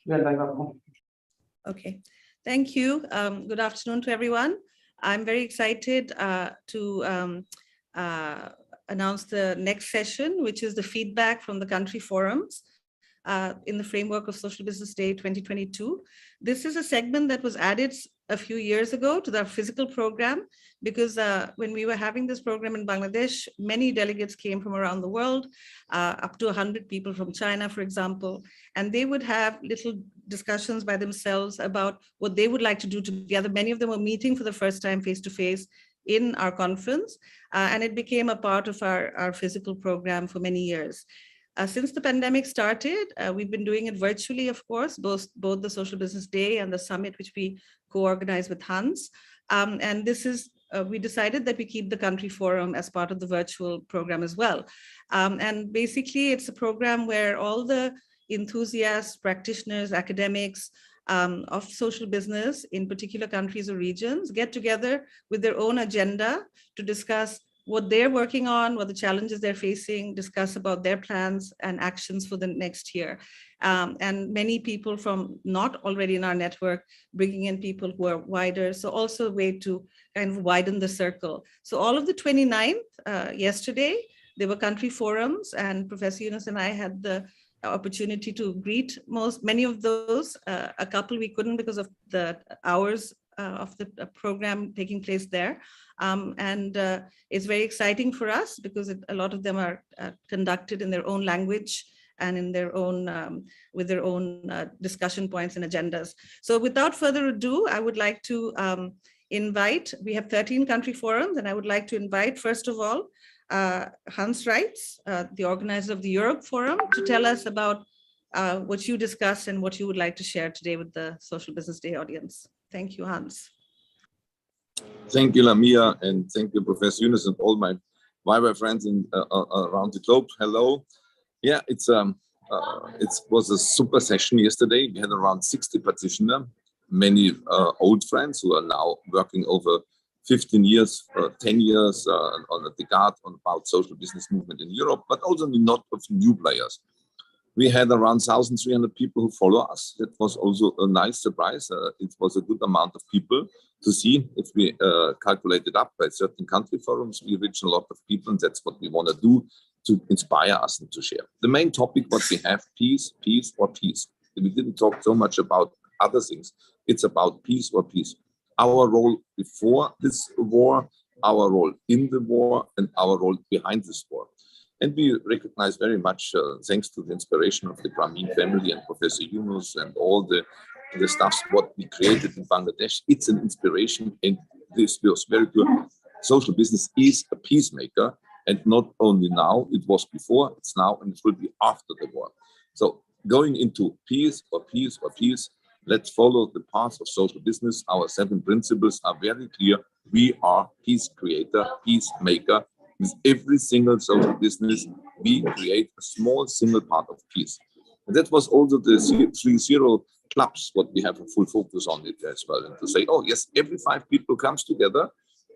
Okay, thank you. Good afternoon to everyone. I'm very excited to announce the next session, which is the feedback from the country forums in the framework of Social Business Day 2022. This is a segment that was added a few years ago to the physical program because when we were having this program in Bangladesh, many delegates came from around the world, up to 100 people from China, for example, and they would have little discussions by themselves about what they would like to do together. Many of them were meeting for the first time face-to-face in our conference, and it became a part of our physical program for many years. Since the pandemic started, we've been doing it virtually, of course, both the Social Business Day and the summit, which we co-organize with Hans. And this is, we decided that we keep the country forum as part of the virtual program as well. And basically, it's a program where all the enthusiasts, practitioners, academics of social business in particular countries or regions get together with their own agenda to discuss what they're working on, what the challenges they're facing, discuss about their plans and actions for the next year. And many people from not already in our network, bringing in people who are wider. So also a way to kind of widen the circle. So all of the 29th, yesterday, there were country forums and Professor Yunus and I had the opportunity to greet many of those. A couple we couldn't because of the hours of the program taking place there. And it's very exciting for us because a lot of them are conducted in their own language and in their own, with their own discussion points and agendas. So without further ado, I would like to invite, we have 13 country forums, and I would like to invite, first of all, Hans Reitz, the organizer of the Europe Forum, to tell us about what you discussed and what you would like to share today with the Social Business Day audience. Thank you, Hans. Thank you, Lamia, and thank you, Professor Yunus, and all my Viva friends around the globe. Hello. Yeah, it was a super session yesterday. We had around 60 practitioners, many old friends who are now working over 15 years, 10 years on a decade on about social business movement in Europe, but also not of new players. We had around 1,300 people who follow us. That was also a nice surprise. It was a good amount of people to see. If we calculate it up by certain country forums, we reach a lot of people, and that's what we want to do to inspire us and to share. The main topic, what we have, peace, peace or peace. We didn't talk so much about other things. It's about peace or peace. Our role before this war, our role in the war, and our role behind this war. And we recognize very much, thanks to the inspiration of the Grameen family and Professor Yunus and all the stuff what we created in Bangladesh, it's an inspiration, and this was very good. Social business is a peacemaker, and not only now, it was before, it's now, and it will be after the war. So going into peace or peace or peace, let's follow the path of social business. Our 7 principles are very clear. We are peace creator, peacemaker. With every single social business, we create a small single part of peace. And that was also the 3-0 clubs, what we have a full focus on it as well. And to say, oh yes, every 5 people comes together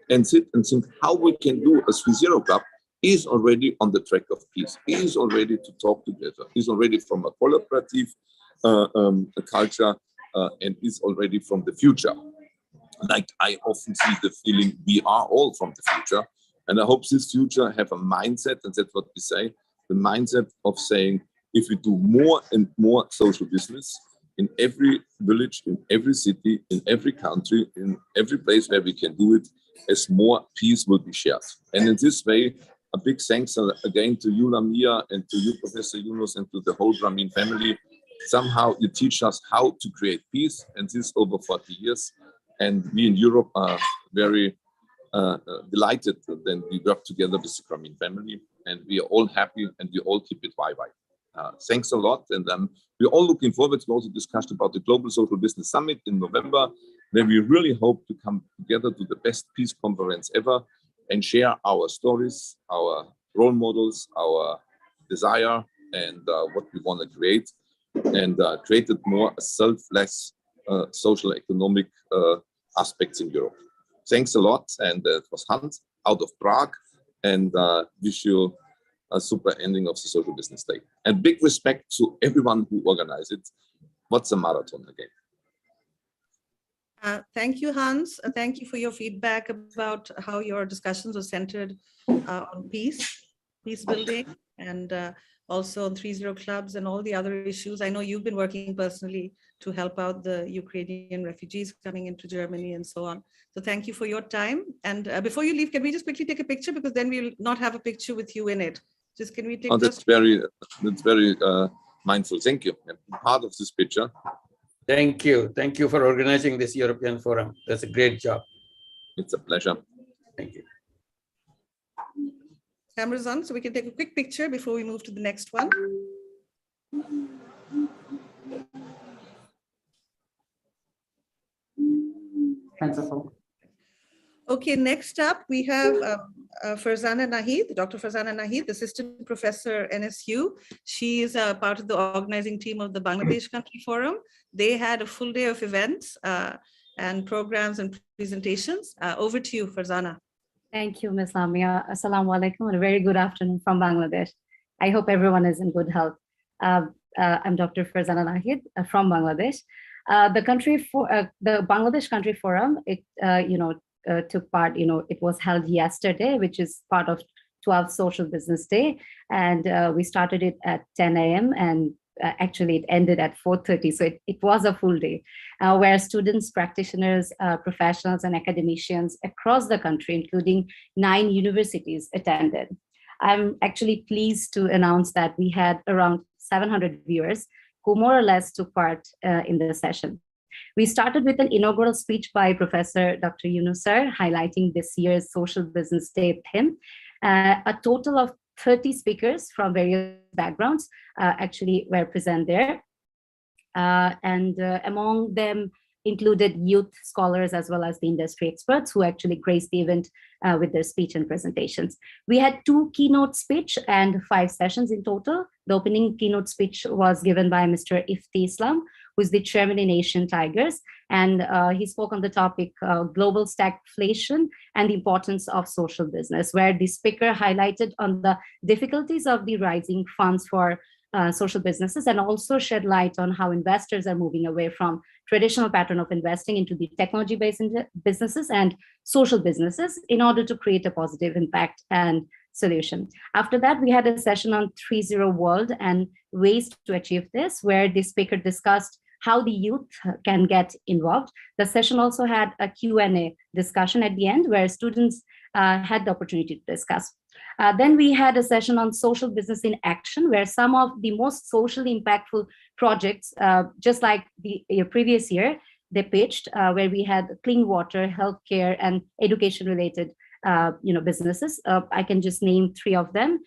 and sit and think how we can do a 3-0 club is already on the track of peace, is already to talk together, is already from a collaborative culture, and is already from the future. Like I often see the feeling we are all from the future. And I hope this future have a mindset, and that's what we say, the mindset of saying, if we do more and more social business in every village, in every city, in every country, in every place where we can do it, as more peace will be shared. And in this way, a big thanks again to you, Lamia, and to you, Professor Yunus, and to the whole Grameen family. Somehow you teach us how to create peace, and this over 40 years. And we in Europe are very delighted that we work together with the Grameen family, and we are all happy and we all keep it YY. Thanks a lot, and we're all looking forward to also discuss about the Global Social Business Summit in November, where we really hope to come together to the best peace conference ever and share our stories, our role models, our desire, and what we want to create, and create it more a selfless social economic aspects in Europe. Thanks a lot, and it was Hans out of Prague, and wish you a super ending of the Social Business Day. And big respect to everyone who organized it. what's a marathon again? Thank you, Hans. Thank you for your feedback about how your discussions were centered on peace building, and also on 3-0 clubs and all the other issues. I know you've been working personally to help out the Ukrainian refugees coming into Germany and so on. So thank you for your time. And before you leave, can we just quickly take a picture, because then we'll not have a picture with you in it. Just can we take? Oh, that's very mindful. Thank you. I'm part of this picture. Thank you. Thank you for organizing this European Forum. That's a great job. It's a pleasure. Thank you. Cameras on, so we can take a quick picture before we move to the next one. Okay, next up we have Farzana Nahid, Dr. Farzana Nahid, Assistant Professor NSU. She is part of the organizing team of the Bangladesh Country Forum. They had a full day of events and programs and presentations. Over to you, Farzana. Thank you, Ms. Lamia. Assalamu alaikum and a very good afternoon from Bangladesh. I hope everyone is in good health. I'm Dr. Farzana Nahid from Bangladesh. The Bangladesh Country Forum, it took part, it was held yesterday, which is part of 12th Social Business Day. And we started it at 10 a.m. and actually it ended at 4:30. So it was a full day where students, practitioners, professionals and academicians across the country, including 9 universities, attended. I'm actually pleased to announce that we had around 700 viewers who more or less took part in the session. We started with an inaugural speech by Professor Dr. Yunus Sir, highlighting this year's Social Business Day theme. A total of 30 speakers from various backgrounds actually were present there. Among them included youth scholars as well as the industry experts who actually graced the event with their speech and presentations. We had 2 keynote speech and 5 sessions in total. The opening keynote speech was given by Mr. Ifti Islam, who is the chairman in Asian Tigers. And he spoke on the topic global stagflation and the importance of social business, where the speaker highlighted on the difficulties of the rising funds for social businesses and also shed light on how investors are moving away from traditional pattern of investing into the technology-based businesses and social businesses in order to create a positive impact and solution. After that, we had a session on 3-0 world and ways to achieve this, where the speaker discussed how the youth can get involved. The session also had a Q&A discussion at the end where students had the opportunity to discuss. Then we had a session on social business in action, where some of the most socially impactful projects, just like the previous year, they pitched, where we had clean water, healthcare, and education-related businesses. I can just name 3 of them.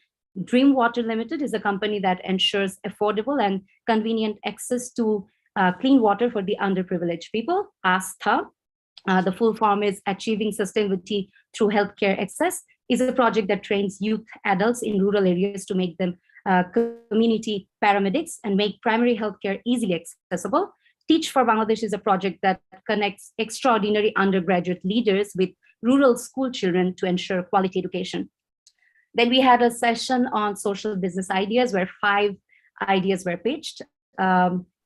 Dream Water Limited is a company that ensures affordable and convenient access to clean water for the underprivileged people. Astha, the full form is Achieving Sustainability Through Healthcare Access, is a project that trains youth adults in rural areas to make them community paramedics and make primary healthcare easily accessible. Teach for Bangladesh is a project that connects extraordinary undergraduate leaders with rural school children to ensure quality education. Then we had a session on social business ideas where 5 ideas were pitched.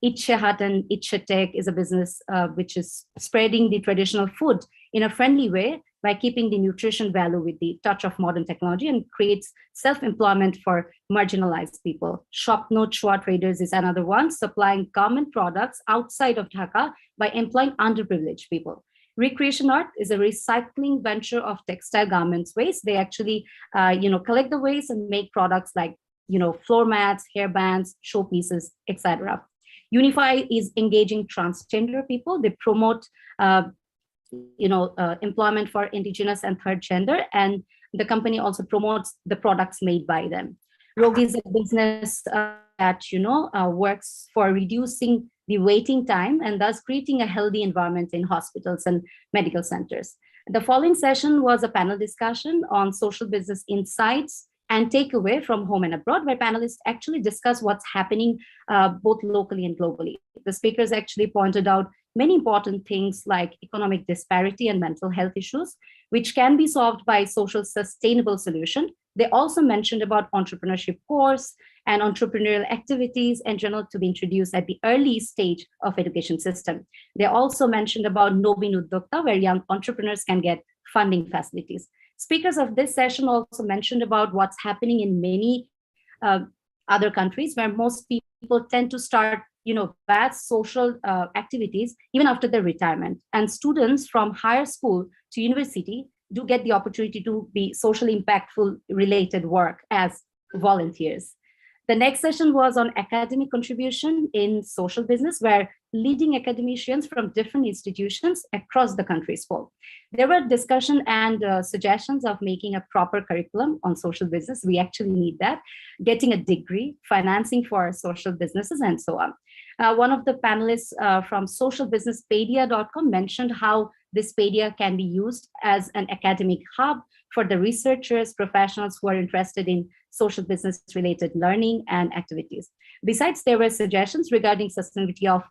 Itchehat and Itchetek is a business which is spreading the traditional food in a friendly way by keeping the nutrition value with the touch of modern technology and creates self-employment for marginalized people. Shop No Chua Traders is another one, supplying government products outside of Dhaka by employing underprivileged people. Recreation Art is a recycling venture of textile garments waste. They actually, collect the waste and make products like, floor mats, hair bands, showpieces, etc. Unify is engaging transgender people. They promote, employment for indigenous and third gender, and the company also promotes the products made by them. Rogi is a business that works for reducing the waiting time and thus creating a healthy environment in hospitals and medical centers. The following session was a panel discussion on social business insights and takeaway from home and abroad, where panelists actually discuss what's happening both locally and globally. The speakers actually pointed out many important things like economic disparity and mental health issues, which can be solved by social sustainable solution. They also mentioned about entrepreneurship course and entrepreneurial activities in general to be introduced at the early stage of education system. They also mentioned about Novin Udyokta, where young entrepreneurs can get funding facilities. Speakers of this session also mentioned about what's happening in many other countries where most people tend to start bad social activities even after their retirement. And students from higher school to university do get the opportunity to be socially impactful related work as volunteers. The next session was on academic contribution in social business, where leading academicians from different institutions across the country spoke. There were discussion and suggestions of making a proper curriculum on social business. We actually need that, getting a degree, financing for social businesses, and so on. One of the panelists from socialbusinesspedia.com mentioned how this Pedia can be used as an academic hub for the researchers, professionals who are interested in social business related learning and activities. Besides, there were suggestions regarding sustainability of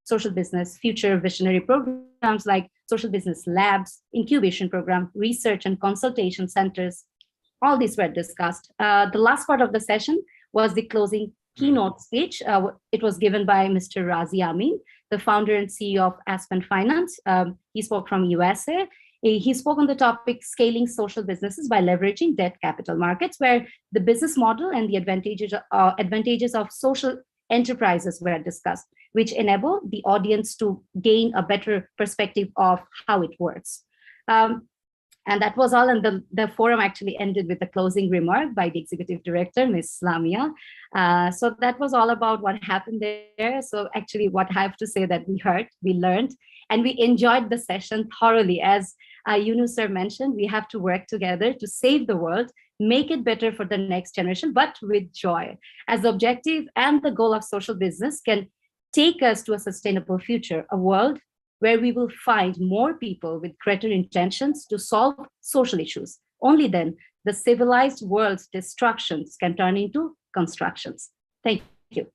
social business, future visionary programs like social business labs, incubation program, research and consultation centers. All these were discussed. The last part of the session was the closing keynote speech. It was given by Mr. Razi Amin, the founder and CEO of Aspen Finance. He spoke from USA. He spoke on the topic scaling social businesses by leveraging debt capital markets, where the business model and the advantages of social enterprises were discussed, which enable the audience to gain a better perspective of how it works. And that was all, and the forum actually ended with a closing remark by the executive director, Ms. Lamia. So that was all about what happened there. So actually what I have to say that we heard, we learned, and we enjoyed the session thoroughly. As Yunus sir mentioned, we have to work together to save the world, make it better for the next generation, but with joy. As the objective and the goal of social business can take us to a sustainable future, a world where we will find more people with greater intentions to solve social issues. Only then the civilized world's destructions can turn into constructions. Thank you.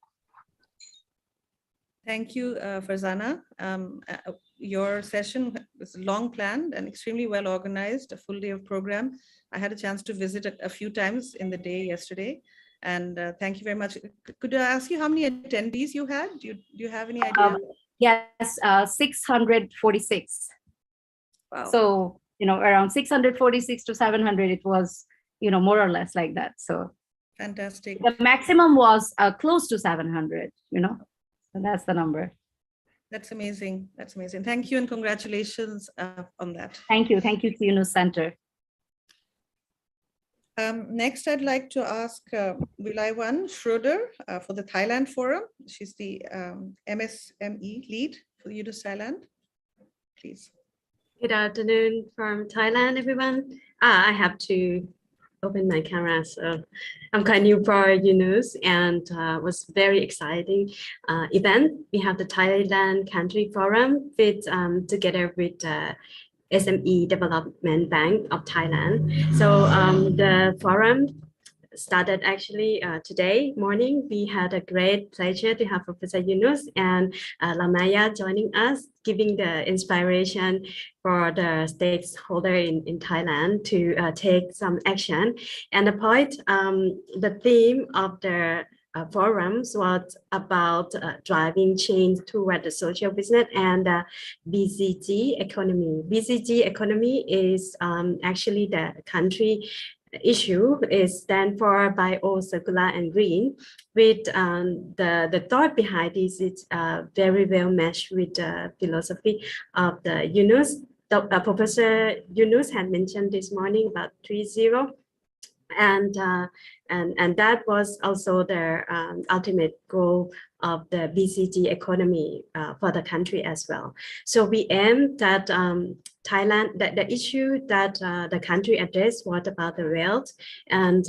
Thank you, Farzana. Your session was long planned and extremely well organized, a full day of program. I had a chance to visit a few times in the day yesterday. And thank you very much. Could I ask you how many attendees you had? Do you have any idea? Yes, 646. Wow. So, around 646 to 700, it was, more or less like that. So fantastic. The maximum was close to 700, so that's the number. That's amazing. That's amazing. Thank you and congratulations on that. Thank you. Thank you to Yunus Center. Next, I'd like to ask Vilaiwan Schroeder for the Thailand Forum. She's the MSME lead for Yunus Thailand. Please. Good afternoon from Thailand, everyone. I have to open my camera, so I'm quite new for Yunus, and was very exciting event. We have the Thailand Country Forum with together with SME Development Bank of Thailand. So the forum started actually today morning. We had a great pleasure to have Professor Yunus and Lamaya joining us, giving the inspiration for the stakeholder in Thailand to take some action. And the point, the theme of the forums was about driving change toward the social business and BCG economy. BCG economy is actually the country issue, is stand for bio, circular, and green. With the thought behind this, it's very well matched with the philosophy of the Yunus. Professor Yunus had mentioned this morning about 3-0. And that was also the ultimate goal of the BCG economy for the country as well. So we aim that Thailand, that the issue that the country addressed was about the wealth, and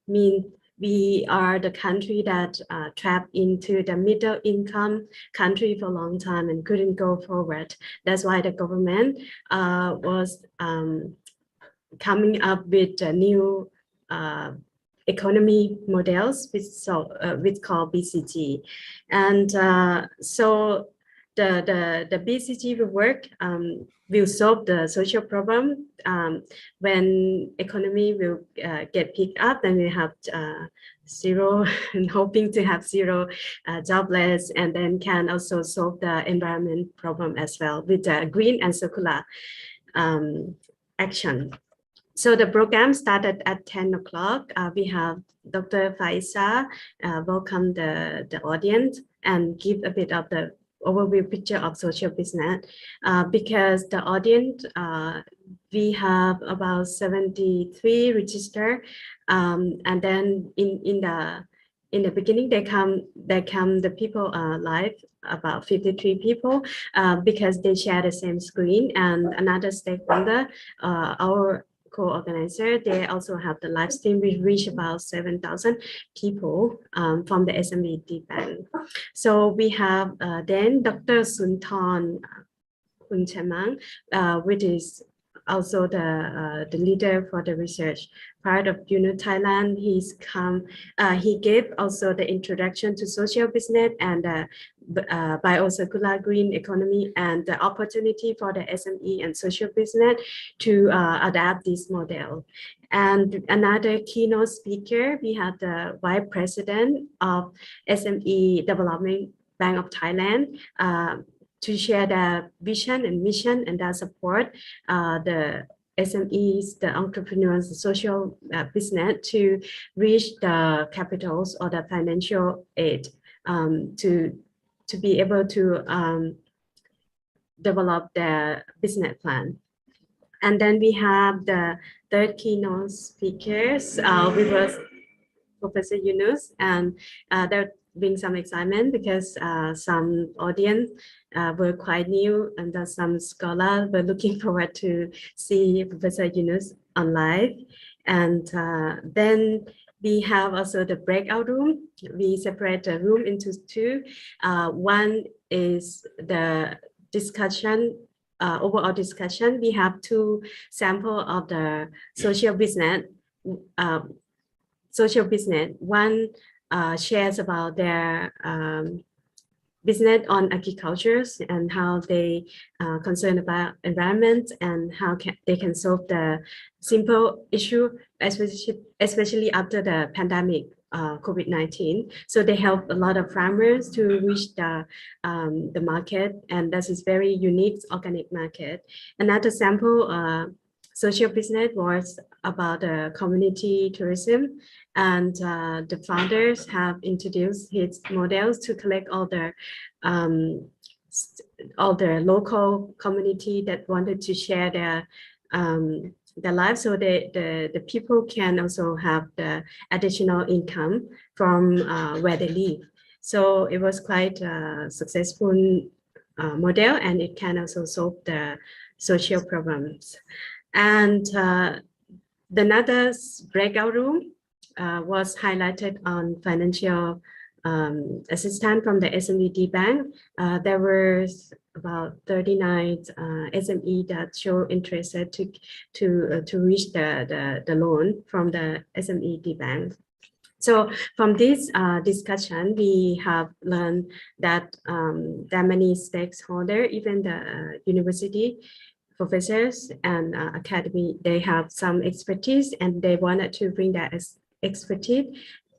we are the country that trapped into the middle income country for a long time and couldn't go forward. That's why the government was coming up with a new economy models which called BCG. And so the BCG will work, will solve the social problem. When economy will get picked up, then we have zero and hoping to have zero jobless, and then can also solve the environment problem as well with the green and circular action. So the program started at 10 o'clock. We have Dr. Faiza welcome the audience and give a bit of the overview picture of social business, because the audience, we have about 73 registered, and then in the beginning they come the people live, about 53 people, because they share the same screen, and another stakeholder, our co-organizer, they also have the live stream. We reach about 7,000 people from the SME Bank. So we have then Dr. Sunthorn Kunchamang, which is also the leader for the research part of UNO Thailand. He gave also the introduction to social business and biocircular green economy and the opportunity for the SME and social business to adapt this model. And another keynote speaker, we have the Vice President of SME Development Bank of Thailand, to share the vision and mission and that support the SMEs, the entrepreneurs, the social business to reach the capitals or the financial aid to be able to develop their business plan. And then we have the third keynote speakers, which was Professor Yunus, and there been some excitement because some audience were quite new, and some scholars were looking forward to see Professor Yunus on live. And then we have also the breakout room. We separate the room into two. One is the discussion, overall discussion. We have two samples of the social business. One shares about their business on agriculture and how they concern about environment and how they can solve the simple issue, especially after the pandemic, COVID-19. So they help a lot of farmers to reach the market, and this is very unique organic market. Another sample social business was about community tourism, and the founders have introduced his models to collect all the local community that wanted to share their lives, so the people can also have the additional income from where they live. So it was quite a successful model, and it can also solve the social problems. And another breakout room was highlighted on financial assistance from the SME Bank. There were about 39 SME that show interested to reach the loan from the SME Bank. So from this discussion, we have learned that there are many stakeholders, even the university professors and academy, they have some expertise, and they wanted to bring that expertise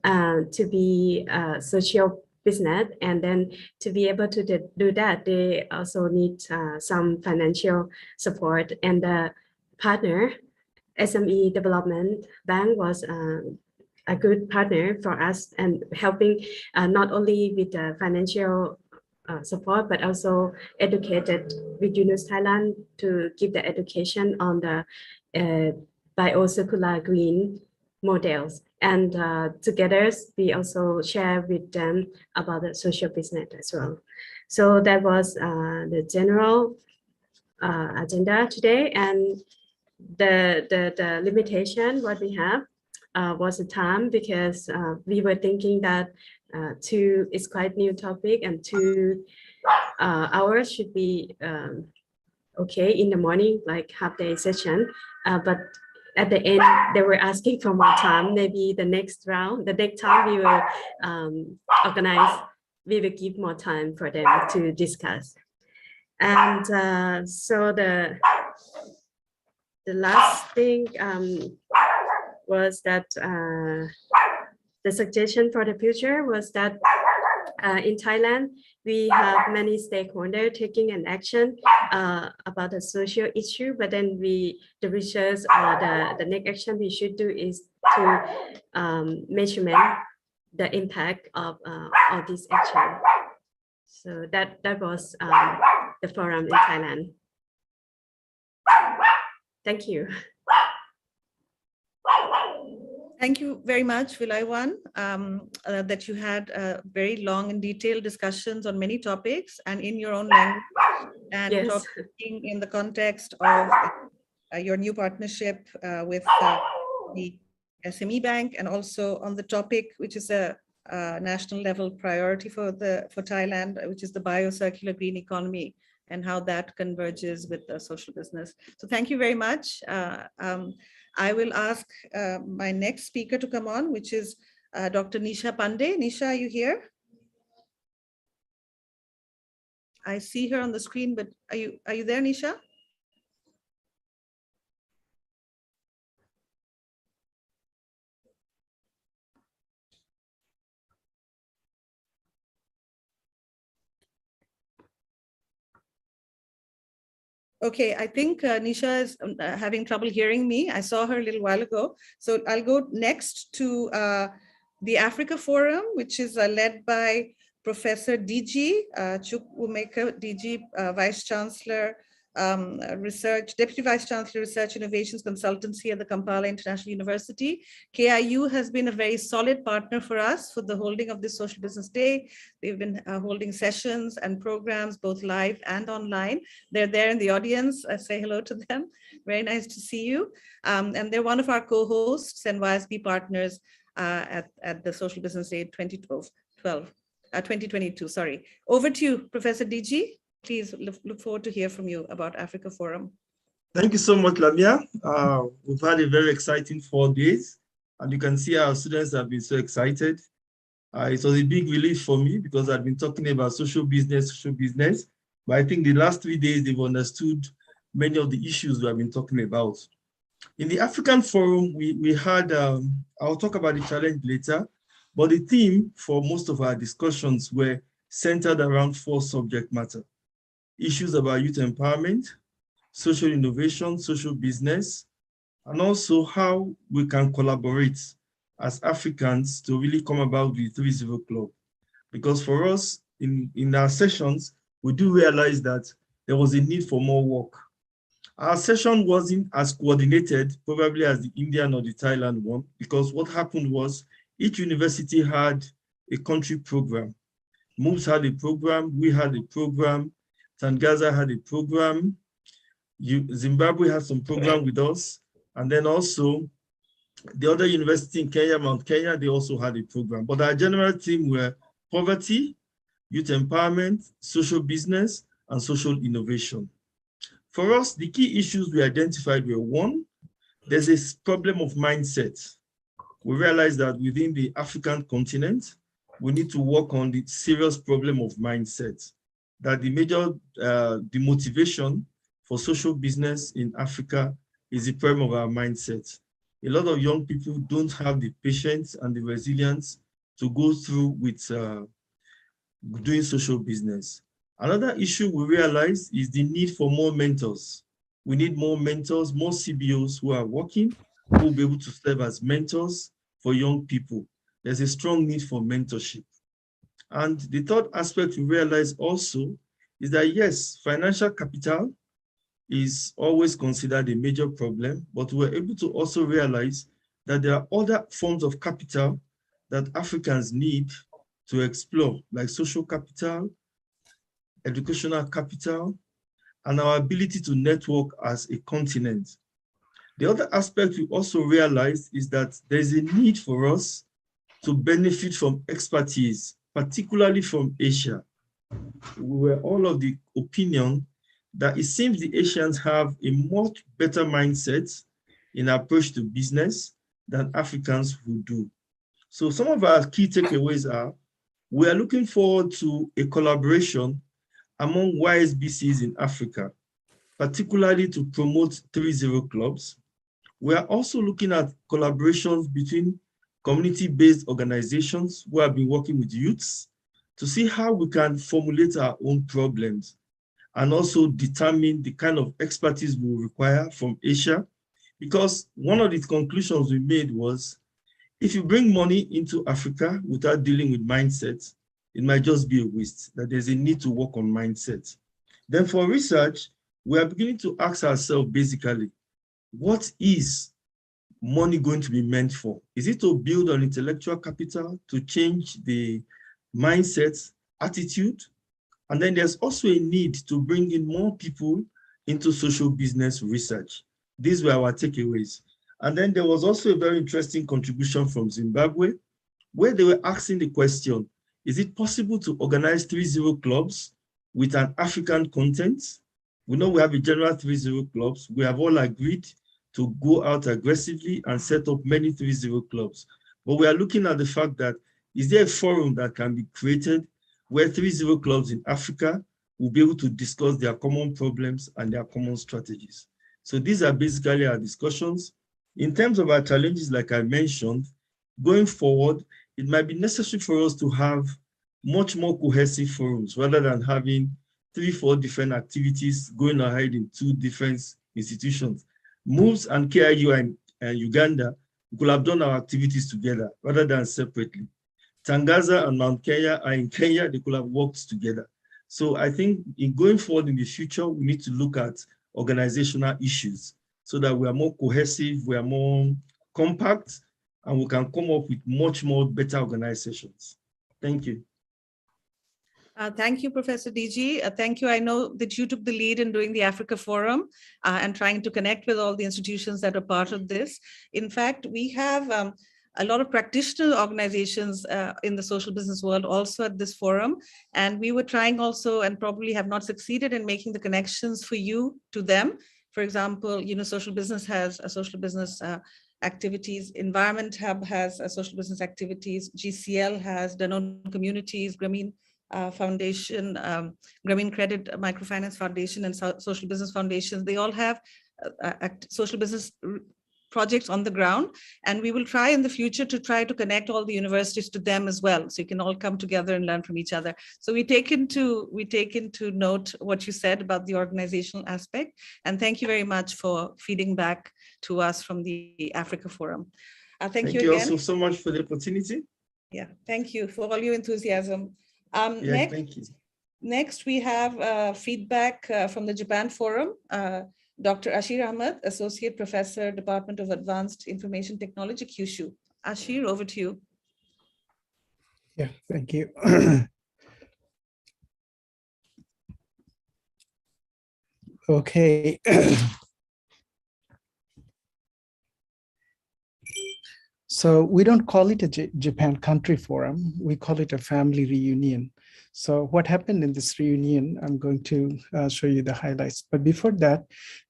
to be social business, and then to be able to do that, they also need some financial support. And the partner, SME Development Bank, was a good partner for us and helping not only with the financial support, but also educated with UNO Thailand to give the education on the biocircular green models. And together, we also share with them about the social business as well. So that was the general agenda today. And the limitation what we have was the time, because we were thinking that it's quite new topic, and 2 hours should be okay in the morning, like half-day session. But at the end, they were asking for more time. Maybe the next round, the next time we will organize, we will give more time for them to discuss. And so the last thing was that the suggestion for the future was that in Thailand, we have many stakeholders taking an action about a social issue, but then the research or the next action we should do is to measurement the impact of this action. So that was the forum in Thailand. Thank you. Thank you very much, Vilaiwan, that you had very long and detailed discussions on many topics and in your own language, and Yes. talking in the context of your new partnership with the SME Bank, and also on the topic, which is a national level priority for Thailand, which is the biocircular green economy, and how that converges with the social business. So thank you very much. I will ask my next speaker to come on, which is Dr. Nisha Pandey. Nisha, are you here? I see her on the screen, but are you there, Nisha? Okay, I think Nisha is having trouble hearing me. I saw her a little while ago. So I'll go next to the Africa Forum, which is led by Professor DG Chukwumeka, DG Vice Chancellor, Deputy Vice Chancellor, Research Innovations Consultancy at the Kampala International University. KIU has been a very solid partner for us for the holding of this Social Business Day. They've been holding sessions and programs, both live and online. They're there in the audience. I say hello to them. Very nice to see you. And they're one of our co-hosts and YSB partners at the Social Business Day 2022. Sorry. Over to you, Professor DG. Please look forward to hear from you about Africa Forum. Thank you so much, Lamia. We've had a very exciting 4 days, and you can see our students have been so excited. It was a big relief for me because I've been talking about social business, but I think the last 3 days they've understood many of the issues we have been talking about. In the African Forum, we had, I'll talk about the challenge later, but the theme for most of our discussions were centered around 4 subject matter: issues about youth empowerment, social innovation, social business, and also how we can collaborate as Africans to really come about the 3-0 Club. Because for us, in our sessions, we do realize that there was a need for more work. Our session wasn't as coordinated, probably as the Indian or the Thailand one, because what happened was each university had a country program. MOOPS had a program, we had a program, Tangaza had a program, Zimbabwe had some program with us, and then also the other university in Kenya, Mount Kenya, they also had a program. But our general theme were poverty, youth empowerment, social business, and social innovation. For us, the key issues we identified were: 1, there's a problem of mindset. We realized that within the African continent, we need to work on the serious problem of mindset, that the major the motivation for social business in Africa is the problem of our mindset. A lot of young people don't have the patience and the resilience to go through with doing social business. Another issue we realized is the need for more mentors. We need more mentors, more CBOs who are working, who will be able to serve as mentors for young people. There's a strong need for mentorship. And the third aspect we realized also is that, yes, financial capital is always considered a major problem, but we're able to also realize that there are other forms of capital that Africans need to explore, like social capital, educational capital, and our ability to network as a continent. The other aspect we also realized is that there's a need for us to benefit from expertise, particularly from Asia. We were all of the opinion that it seems the Asians have a much better mindset in approach to business than Africans who do. So some of our key takeaways are, we are looking forward to a collaboration among YSBCs in Africa, particularly to promote 3-0 clubs. We are also looking at collaborations between community-based organizations who have been working with youths to see how we can formulate our own problems and also determine the kind of expertise we will require from Asia. Because one of the conclusions we made was, if you bring money into Africa without dealing with mindsets, it might just be a waste, that there's a need to work on mindsets. Then for research, we are beginning to ask ourselves basically, what is money going to be meant for? Is it to build on intellectual capital, to change the mindset, attitude? And then there's also a need to bring in more people into social business research. These were our takeaways. And then there was also a very interesting contribution from Zimbabwe, where they were asking the question, is it possible to organize 3-0 clubs with an African content? We know we have a general 3-0 clubs. We have all agreed to go out aggressively and set up many 3-0 clubs. But we are looking at the fact that, is there a forum that can be created where 3-0 clubs in Africa will be able to discuss their common problems and their common strategies? So these are basically our discussions. In terms of our challenges, like I mentioned, going forward, it might be necessary for us to have much more cohesive forums rather than having 3-4 different activities going ahead in 2 different institutions. MOVES and KIU and Uganda, we could have done our activities together rather than separately. Tangaza and Mount Kenya are in Kenya, they could have worked together. So I think in going forward in the future, we need to look at organizational issues so that we are more cohesive, we are more compact, and we can come up with much more better organizations. Thank you. Thank you, Professor DG. Thank you. I know that you took the lead in doing the Africa Forum and trying to connect with all the institutions that are part of this. In fact, we have a lot of practitioner organizations in the social business world also at this forum. And we were trying also, and probably have not succeeded in making the connections for you to them. For example, Social Business has a social business activities, Environment Hub has a social business activities, GCL has Danone Communities, Grameen Foundation, Grameen Credit Microfinance Foundation, and Social Business Foundations. They all have social business projects on the ground, and we will try in the future to try to connect all the universities to them as well, so you can all come together and learn from each other. So we take into note what you said about the organizational aspect, and thank you very much for feeding back to us from the Africa Forum. Thank you again. Also so much for the opportunity. Yeah, thank you for all your enthusiasm. Yes, thank you. Next, we have feedback from the Japan Forum. Dr. Ashir Ahmed, Associate Professor, Department of Advanced Information Technology, Kyushu. Ashir, over to you. Yeah, thank you. Okay. So we don't call it a Japan Country Forum, we call it a family reunion. So what happened in this reunion, I'm going to show you the highlights. But before that,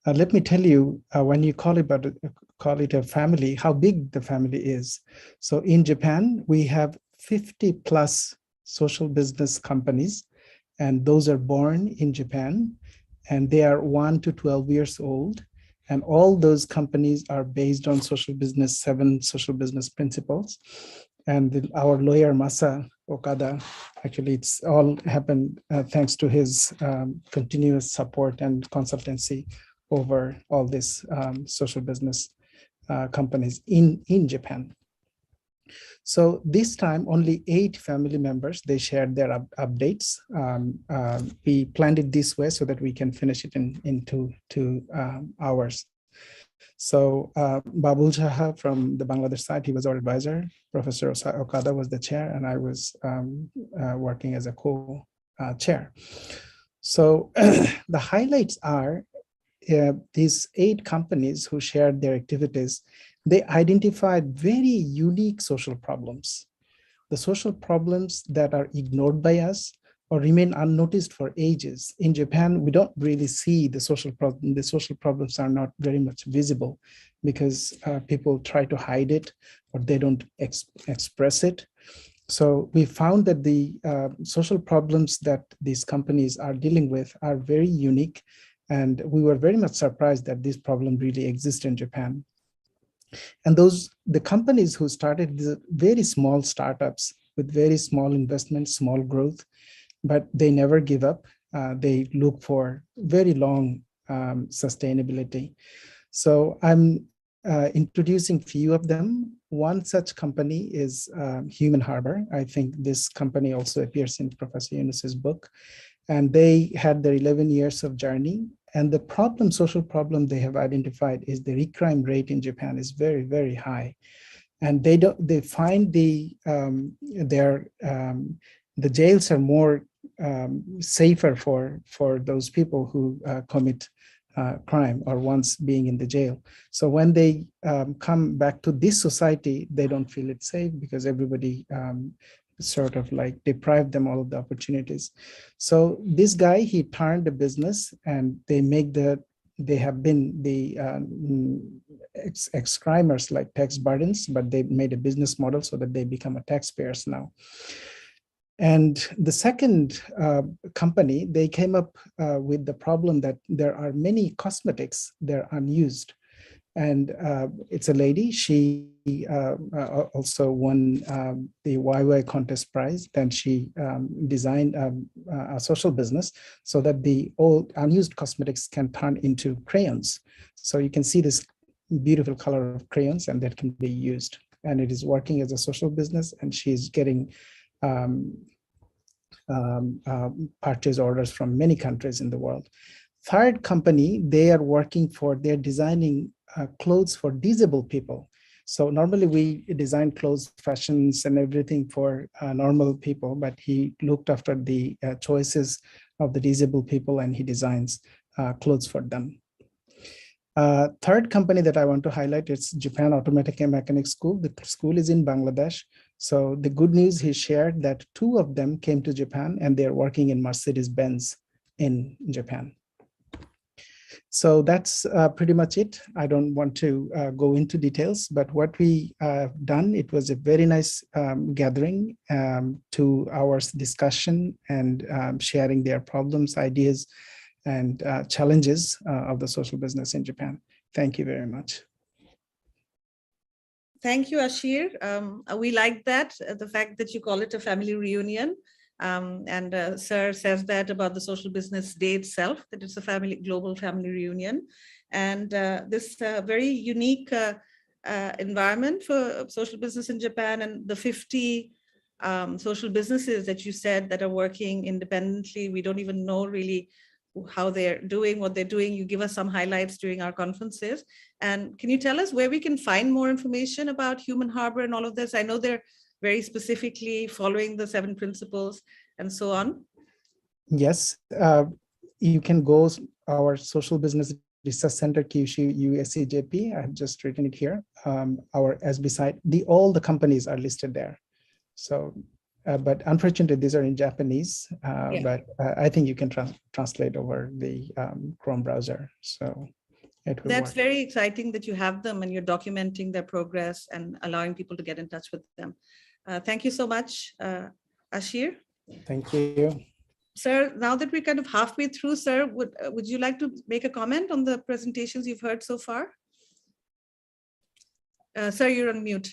let me tell you, when you call it a family, how big the family is. So in Japan, we have 50 plus social business companies, and those are born in Japan, and they are 1 to 12 years old. And all those companies are based on 7 social business principles. And our lawyer, Masa Okada, actually, it's all happened thanks to his continuous support and consultancy over all these social business companies in Japan. So this time, only 8 family members, they shared their updates. We planned it this way so that we can finish it in 2 hours. So Babul Jha from the Bangladesh side, he was our advisor. Professor Okada was the chair, and I was working as a co-chair. So the highlights are these 8 companies who shared their activities. They identified very unique social problems. The social problems that are ignored by us or remain unnoticed for ages. In Japan, we don't really see the social problem. The social problems are not very much visible because people try to hide it or they don't express it. So we found that the social problems that these companies are dealing with are very unique. And we were very much surprised that this problem really exists in Japan. And the companies who started the very small startups with very small investments, small growth, but they never give up. They look for very long sustainability. So I'm introducing few of them. One such company is Human Harbor. I think this company also appears in Professor Yunus's book. And they had their 11 years of journey. And the social problem they have identified is the recrime rate in Japan is very, very high. And they find the jails are more safer for those people who commit crime or once being in the jail. So when they come back to this society, they don't feel it's safe because everybody sort of like deprived them all of the opportunities. So this guy, he turned a business, and they have been the ex-crimers like tax burdens, but they made a business model so that they become a taxpayers now. And the second company, they came up with the problem that there are many cosmetics that are unused. And it's a lady, she also won the YY contest prize. Then she designed a social business so that the old unused cosmetics can turn into crayons. So you can see this beautiful color of crayons, and that can be used. And it is working as a social business, and she's getting purchase orders from many countries in the world. Third company, they're designing clothes for disabled people. So normally we design clothes, fashions and everything for normal people, but he looked after the choices of the disabled people, and he designs clothes for them. Third company that I want to highlight is Japan Automatic and Mechanic School. The school is in Bangladesh. So the good news, he shared that 2 of them came to Japan, and they're working in Mercedes-Benz in Japan. So that's pretty much it. I don't want to go into details, but what we done, it was a very nice gathering, 2 hours discussion, and sharing their problems, ideas, and challenges of the social business in Japan. Thank you very much. Thank you, Ashir. We like that, the fact that you call it a family reunion. Sir says that about the social business day itself, that it's a global family reunion. And this very unique environment for social business in Japan, and the 50 social businesses that you said that are working independently. We don't even know really how they're doing, what they're doing. You give us some highlights during our conferences. And can you tell us where we can find more information about Human Harbor and all of this? I know they're very specifically following the 7 principles and so on. Yes, you can go our Social Business Research Center, Kyushu USCJP. I have just written it here. Our SB site, all the companies are listed there. So, but unfortunately, these are in Japanese, Yeah. but I think you can translate over the Chrome browser. So it will That's work. very exciting that you have them and you're documenting their progress and allowing people to get in touch with them. Thank you so much, Ashir. Thank you. Sir, now that we're kind of halfway through, sir, would you like to make a comment on the presentations you've heard so far? Sir, you're on mute.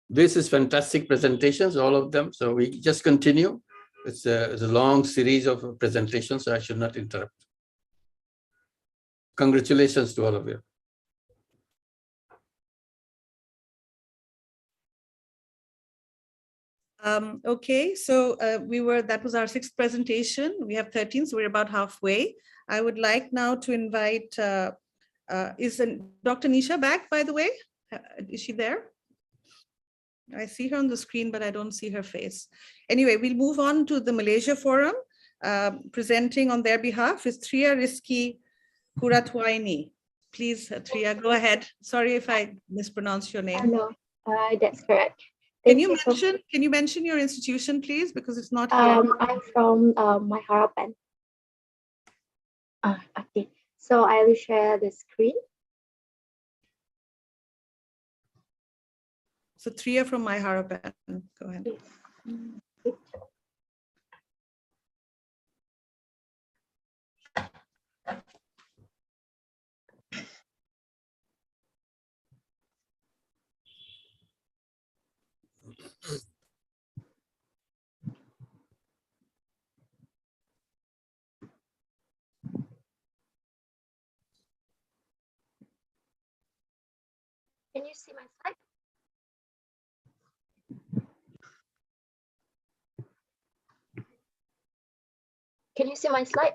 This is fantastic presentations, all of them. So we just continue. It's a long series of presentations, so I should not interrupt. Congratulations to all of you. Okay, so that was our 6th presentation. We have 13, so we're about halfway. I would like now to invite, is Dr. Nisha back, by the way? Is she there? I see her on the screen, but I don't see her face. Anyway, we'll move on to the Malaysia Forum. Presenting on their behalf is Tria Rizky Kuratwaini. Please, Tria, go ahead. Sorry if I mispronounced your name. No, that's correct. Can you mention your institution, please, because it's not here? I'm from My Harapan. Okay, so I will share the screen. So 3 are from My Harapan. Go ahead. Can you see my slide? Can you see my slide?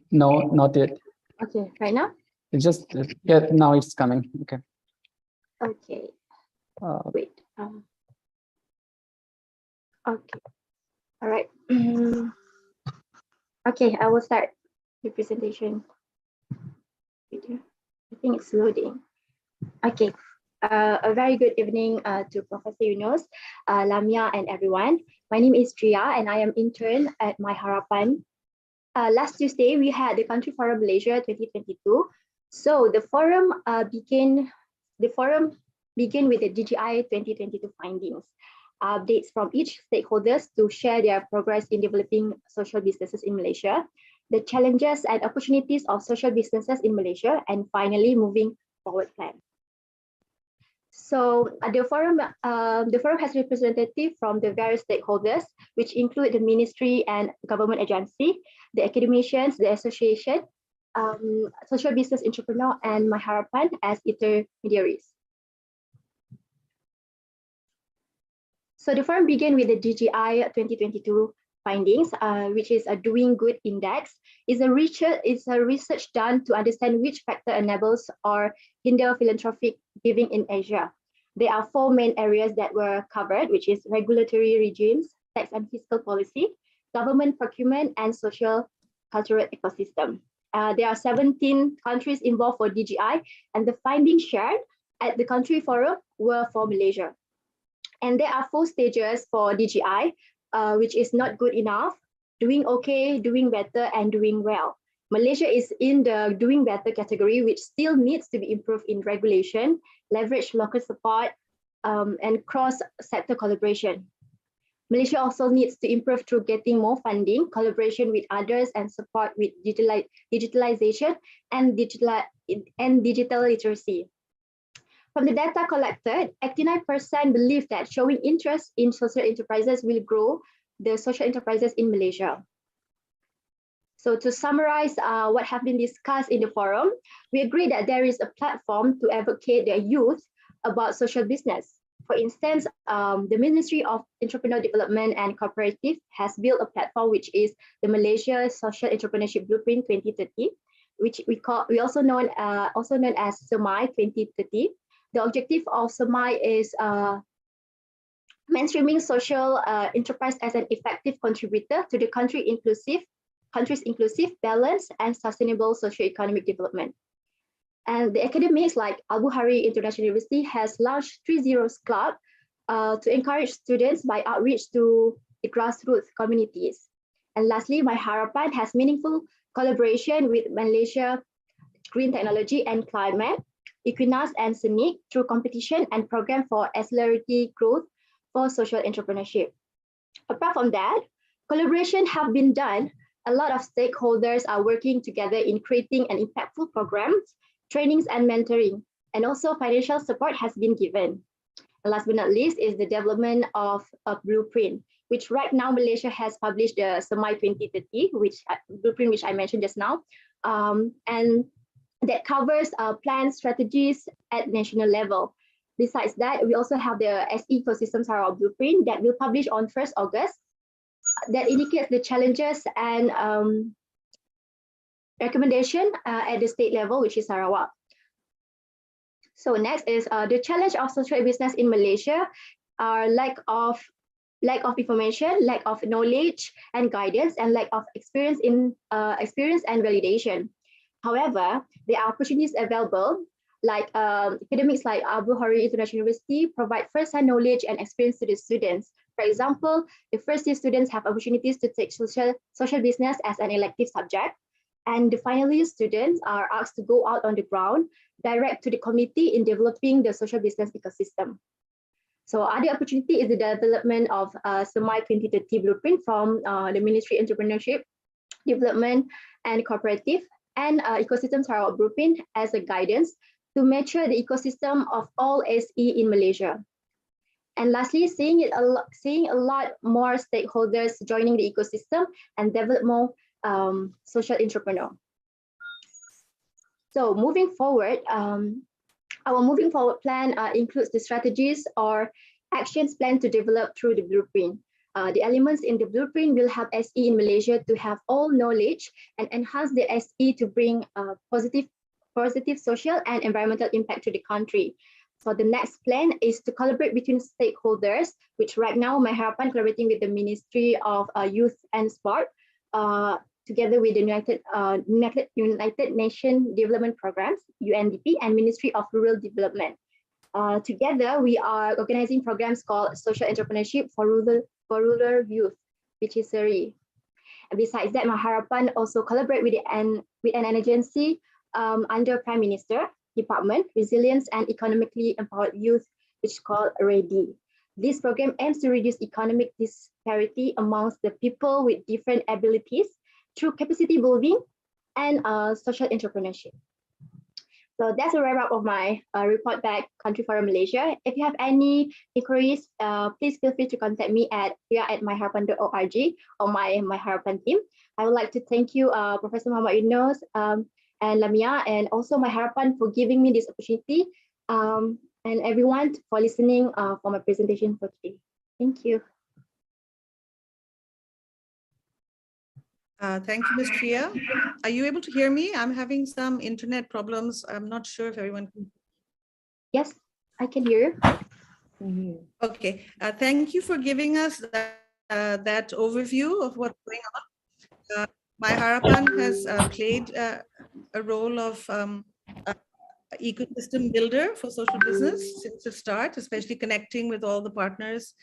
No, not yet. Okay, right now? It's just, yeah, now it's coming. Okay. Okay, Uh, wait. Okay, all right. Okay, I will start the presentation video. I think it's loading. Okay, a very good evening to Professor Yunus, Lamia, and everyone. My name is Tria, and I am intern at My Harapan. Last Tuesday, we had the Country Forum Malaysia 2022. So the forum began with the DGI 2022 findings, updates from each stakeholders to share their progress in developing social businesses in Malaysia, the challenges and opportunities of social businesses in Malaysia, and finally moving forward plan. So the forum has representative from the various stakeholders, which include the ministry and government agency, the academicians, the association, social business entrepreneur, and My Harapan as intermediaries. So the forum began with the DGI 2022 findings, which is a Doing Good Index. It's a research done to understand which factor enables or hinder philanthropic giving in Asia. There are 4 main areas that were covered, which is regulatory regimes, tax and fiscal policy, government procurement, and social cultural ecosystem. There are 17 countries involved for DGI, and the findings shared at the country forum were for Malaysia. And there are 4 stages for DGI, which is not good enough, doing okay, doing better, and doing well. Malaysia is in the doing better category, which still needs to be improved in regulation, leverage local support, and cross-sector collaboration. Malaysia also needs to improve through getting more funding, collaboration with others, and support with digitalization and digital literacy. From the data collected, 89% believe that showing interest in social enterprises will grow the social enterprises in Malaysia. So to summarize what have been discussed in the forum, we agree that there is a platform to advocate their youth about social business. For instance, the Ministry of Entrepreneurial Development and Cooperative has built a platform which is the Malaysia Social Entrepreneurship Blueprint 2030, which we also known as SEMAI 2030. The objective of SEMAI is mainstreaming social enterprise as an effective contributor to the country's inclusive, balanced, and sustainable socio-economic development. And the academics like Al-Bukhari International University has launched 3Zeros Club to encourage students by outreach to the grassroots communities. And lastly, My Harapan has meaningful collaboration with Malaysia Green Technology and Climate, Equinas, and SENIC through competition and program for accelerating growth for social entrepreneurship. Apart from that, collaboration have been done. A lot of stakeholders are working together in creating an impactful programs, trainings, and mentoring, and also financial support has been given. And last but not least is the development of a blueprint, which right now Malaysia has published the SEMAI 2030, blueprint which I mentioned just now, and that covers planned strategies at national level. Besides that, we also have the SE Ecosystem Sarawak Blueprint that will publish on 1st August that indicates the challenges and recommendation at the state level, which is Sarawak. So next is the challenge of social business in Malaysia are lack of information, lack of knowledge and guidance, and lack of experience and validation. However, there are opportunities available, like academics like Al-Bukhari International University provide first-hand knowledge and experience to the students. For example, the first-year students have opportunities to take social business as an elective subject. And the finalist students are asked to go out on the ground, direct to the committee in developing the social business ecosystem. So other opportunity is the development of SMI 2030 blueprint from the Ministry Entrepreneurship, Development and Cooperative, and Ecosystem Sarawak blueprint as a guidance to mature the ecosystem of all SE in Malaysia. And lastly, seeing a lot more stakeholders joining the ecosystem and develop more social entrepreneur. So moving forward, our moving forward plan includes the strategies or actions planned to develop through the blueprint. The elements in the blueprint will help SE in Malaysia to have all knowledge and enhance the SE to bring positive social and environmental impact to the country. So the next plan is to collaborate between stakeholders, which right now MyHarapan collaborating with the Ministry of Youth and Sport, together with the United Nations Development Programs, UNDP, and Ministry of Rural Development. Together, we are organizing programs called Social Entrepreneurship for Rural Youth, which is SERI. And besides that, MyHarapan also collaborate with an agency under Prime Minister Department, Resilience and Economically Empowered Youth, which is called READY. This program aims to reduce economic disparity amongst the people with different abilities through capacity building and social entrepreneurship. So that's a wrap up of my report back Country Forum Malaysia. If you have any inquiries, please feel free to contact me at myharapan.org or my MyHarapan team. I would like to thank you, Professor Muhammad Yunus and Lamia, and also MyHarapan for giving me this opportunity, and everyone for listening for my presentation for today. Thank you. Thank you, Ms. Tria. Are you able to hear me? I'm having some internet problems. I'm not sure if everyone can. Yes, I can hear you. Okay, thank you for giving us that overview of what's going on. MyHarapan has played a role of ecosystem builder for social business since the start, especially connecting with all the partners,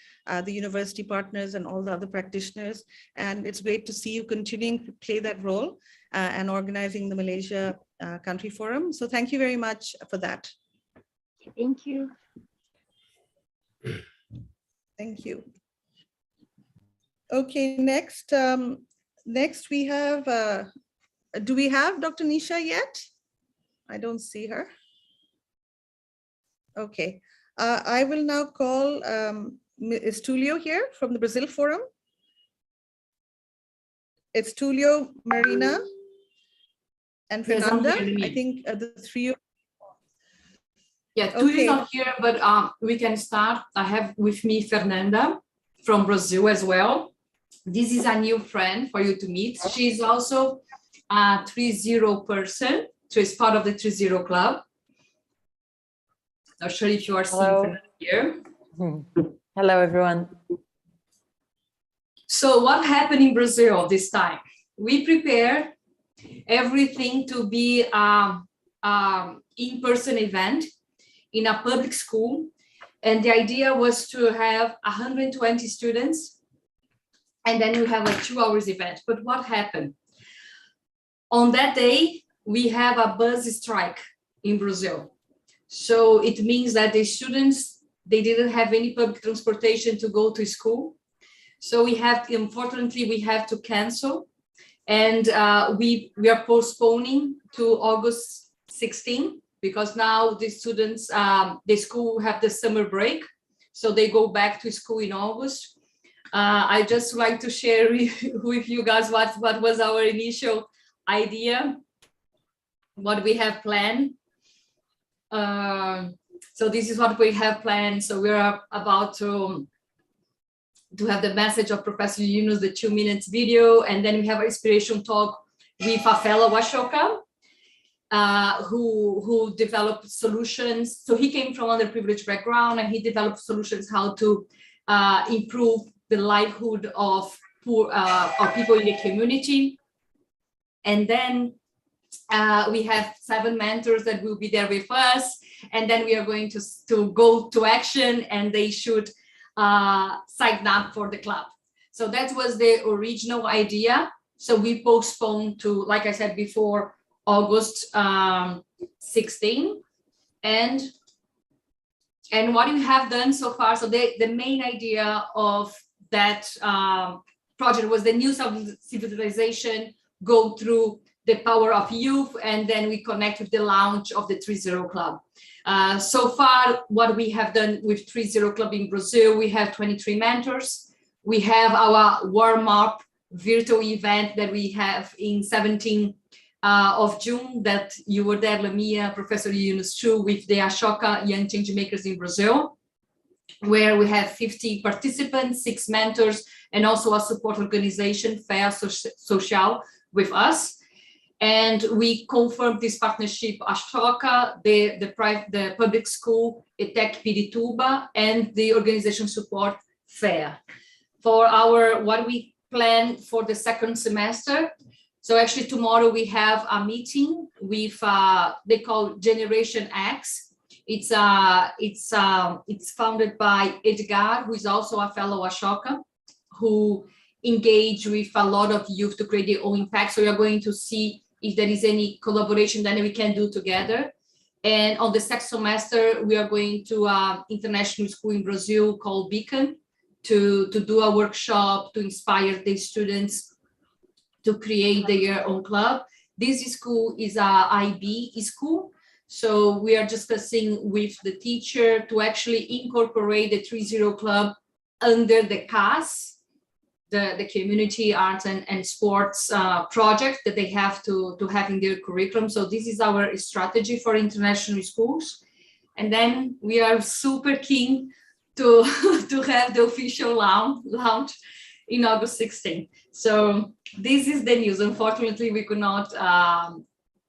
the university partners and all the other practitioners. And it's great to see you continuing to play that role and organizing the Malaysia Country Forum. So thank you very much for that. Thank you. Thank you. Okay, next we have, do we have Dr. Nisha yet? I don't see her. Okay, I will now call, is Tulio here from the Brazil Forum? It's Tulio, Marina, and Fernanda. I think the three of Yeah, Tulio is not here, but we can start. I have with me Fernanda from Brazil as well. This is a new friend for you to meet. She's also a 3-0 person. So it's part of the 3-0 club. Not sure if you are seeing Fernanda here. Hello, everyone. So what happened in Brazil this time? We prepared everything to be an in-person event in a public school. And the idea was to have 120 students. And then we have a 2 hours event. But what happened? On that day, we have a bus strike in Brazil. So it means that the students, they didn't have any public transportation to go to school. So we have, unfortunately, we have to cancel. And we are postponing to August 16, because now the students, the school have the summer break. So they go back to school in August. I just like to share with you guys what was our initial idea, what we have planned. So this is what we have planned. So we're about to have the message of Professor Yunus, the 2 minutes video, and then we have an inspiration talk with a fellow Ashoka, who developed solutions. So he came from underprivileged background and he developed solutions how to improve the livelihood of poor of people in the community. And then we have 7 mentors that will be there with us. And then we are going to go to action, and they should sign up for the club. So that was the original idea. So we postponed to, like I said before, August 16. And what we have done so far, so the main idea of that project was the new civilization go through the power of youth, and then we connect with the launch of the 3-0 Club. So far, what we have done with 3-0 Club in Brazil, we have 23 mentors. We have our warm-up virtual event that we have in 17 of June, that you were there, Lamia, Professor Yunus too, with the Ashoka Young Changemakers in Brazil, where we have 50 participants, 6 mentors, and also a support organization, FEA Social, with us. And we confirmed this partnership, Ashoka, the public school, ETEC Pirituba, and the organization support, FEA. For what we plan for the second semester, so actually tomorrow we have a meeting with, they call Generation X. It's founded by Edgar, who is also a fellow Ashoka, who engage with a lot of youth to create their own impact. So we are going to see if there is any collaboration that we can do together. And on the second semester, we are going to an international school in Brazil called Beacon to do a workshop to inspire the students to create their own club. This school is a IB school. So we are discussing with the teacher to actually incorporate the 3-0 Club under the CAS, the community arts and sports project that they have to have in their curriculum. So this is our strategy for international schools. And then we are super keen to have the official launch in August 16. So this is the news. Unfortunately, we could not